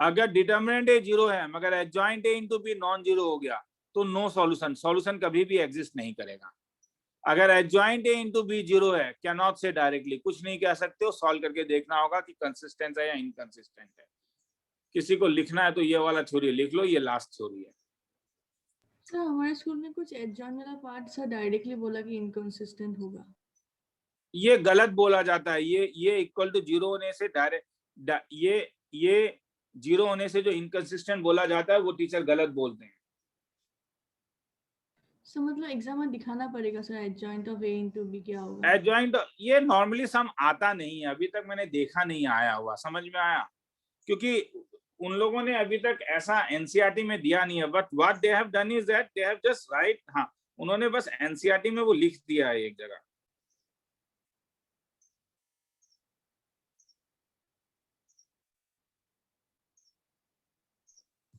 अगर डिटर्मिनेंट ए 0 है मगर adjoint A into B non 0 हो गया तो नो सॉल्यूशन, सॉल्यूशन कभी भी एग्जिस्ट नहीं करेगा। अगर एडजॉइंट ए इंटू बी 0 है, कैन नॉट से डायरेक्टली, कुछ नहीं कह सकते हो, सॉल्व करके देखना होगा कि कंसिस्टेंट है या इनकंसिस्टेंट है। किसी को लिखना है तो ये वाला थ्योरी लिख लो, ये लास्ट थ्योरी है। सर हमारे स्कूल में कुछ एडजॉइन वाला पार्ट सर डायरेक्टली बोला कि इनकंसिस्टेंट होगा। ये गलत बोला जाता है, ये इक्वल टू 0 होने से डायरेक्ट, ये 0 होने से जो इनकंसिस्टेंट बोला जाता है वो टीचर गलत बोलते हैं। सर मतलब एग्जाम में दिखाना पड़ेगा sir adjoint of A into B क्या होगा। एडजॉइंट ये नॉर्मली सम आता नहीं है, अभी तक मैंने देखा नहीं आया हुआ, समझ में आया, क्योंकि उन लोगों ने अभी तक ऐसा एनसीईआरटी में दिया नहीं है। But what they have done is that they have just right, हाँ उन्होंने बस एनसीईआरटी में वो लिख दिया है एक जगह।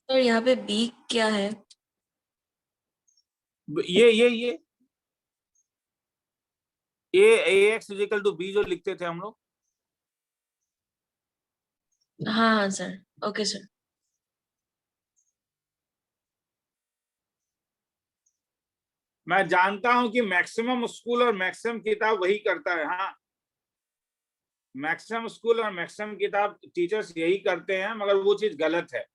तो यहाँ पे बी क्या है? ये ax इक्वल टू b जो लिखते थे हम लोग, हाँ हाँ सर, ओके सर। मैं जानता हूं कि मैक्सिमम स्कूल और मैक्सिमम किताब वही करता है। हाँ, मैक्सिमम स्कूल और मैक्सिमम किताब टीचर्स यही करते हैं, मगर वो चीज गलत है।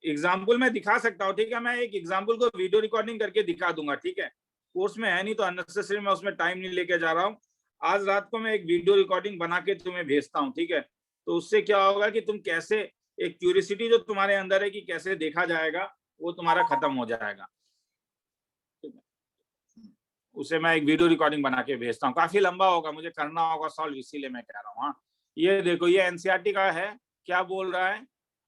एग्जाम्पल मैं दिखा सकता हूँ, ठीक है, मैं एक एग्जाम्पल को वीडियो रिकॉर्डिंग करके दिखा दूंगा, ठीक है, कोर्स में है नहीं तो अननेसेसरी मैं उसमें टाइम नहीं लेके जा रहा हूँ। आज रात को मैं एक वीडियो रिकॉर्डिंग बना के तुम्हें भेजता हूँ, ठीक है, तो उससे क्या होगा कि तुम कैसे, एक क्यूरियोसिटी जो तुम्हारे अंदर है कि कैसे देखा जाएगा, वो तुम्हारा खत्म हो जाएगा। उसे मैं एक वीडियो रिकॉर्डिंग बना के भेजता हूँ, काफी लंबा होगा, मुझे करना होगा सॉल्व, इसीलिए मैं कह रहा हूँ। हाँ, ये देखो, ये एनसीईआरटी का है, क्या बोल रहा है,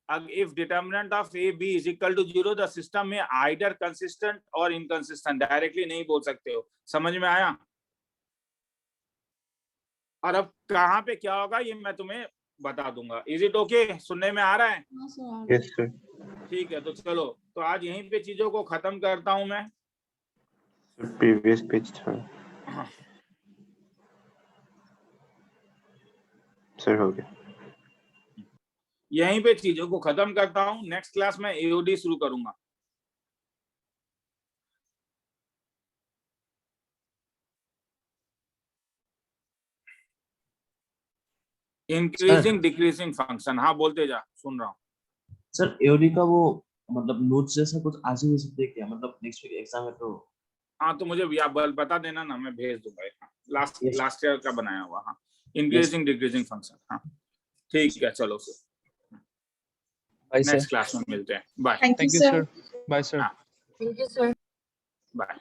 if determinant of a b is equal to 0 the system में either consistent और inconsistent, डायरेक्टली नहीं बोल सकते हो। समझ में आया? और अब कहाँ पे क्या होगा ये मैं तुम्हें बता दूंगा। Is it okay? सुनने में आ रहा है? हाँ सर, आ रहा है। Yes, sir. ठीक है, तो चलो, तो आज यहीं पे चीजों को खत्म करता हूं मैं। So previous page था। Sir हो गया। यहीं पे चीजों को खत्म करता हूं। नेक्स्ट क्लास में एओडी शुरू करूंगा। Increasing decreasing function. हाँ, बोलते जा, सुन रहा हूँ। सर एओडी का वो मतलब नोट्स जैसा कुछ आज ही हो सकते हैं क्या, मतलब नेक्स्ट वीक एग्जाम है तो? हाँ, तो मुझे बता देना ना, मैं भेज दूंगा। Last Yes. लास्ट ईयर का बनाया हुआ। हाँ, इंक्रीजिंग डिक्रीजिंग फंक्शन। हाँ, ठीक है, चलो फिर बाय सर। नेक्स्ट क्लास में मिलते हैं। Bye. Thank you, sir. Bye, sir. Thank you sir. Bye.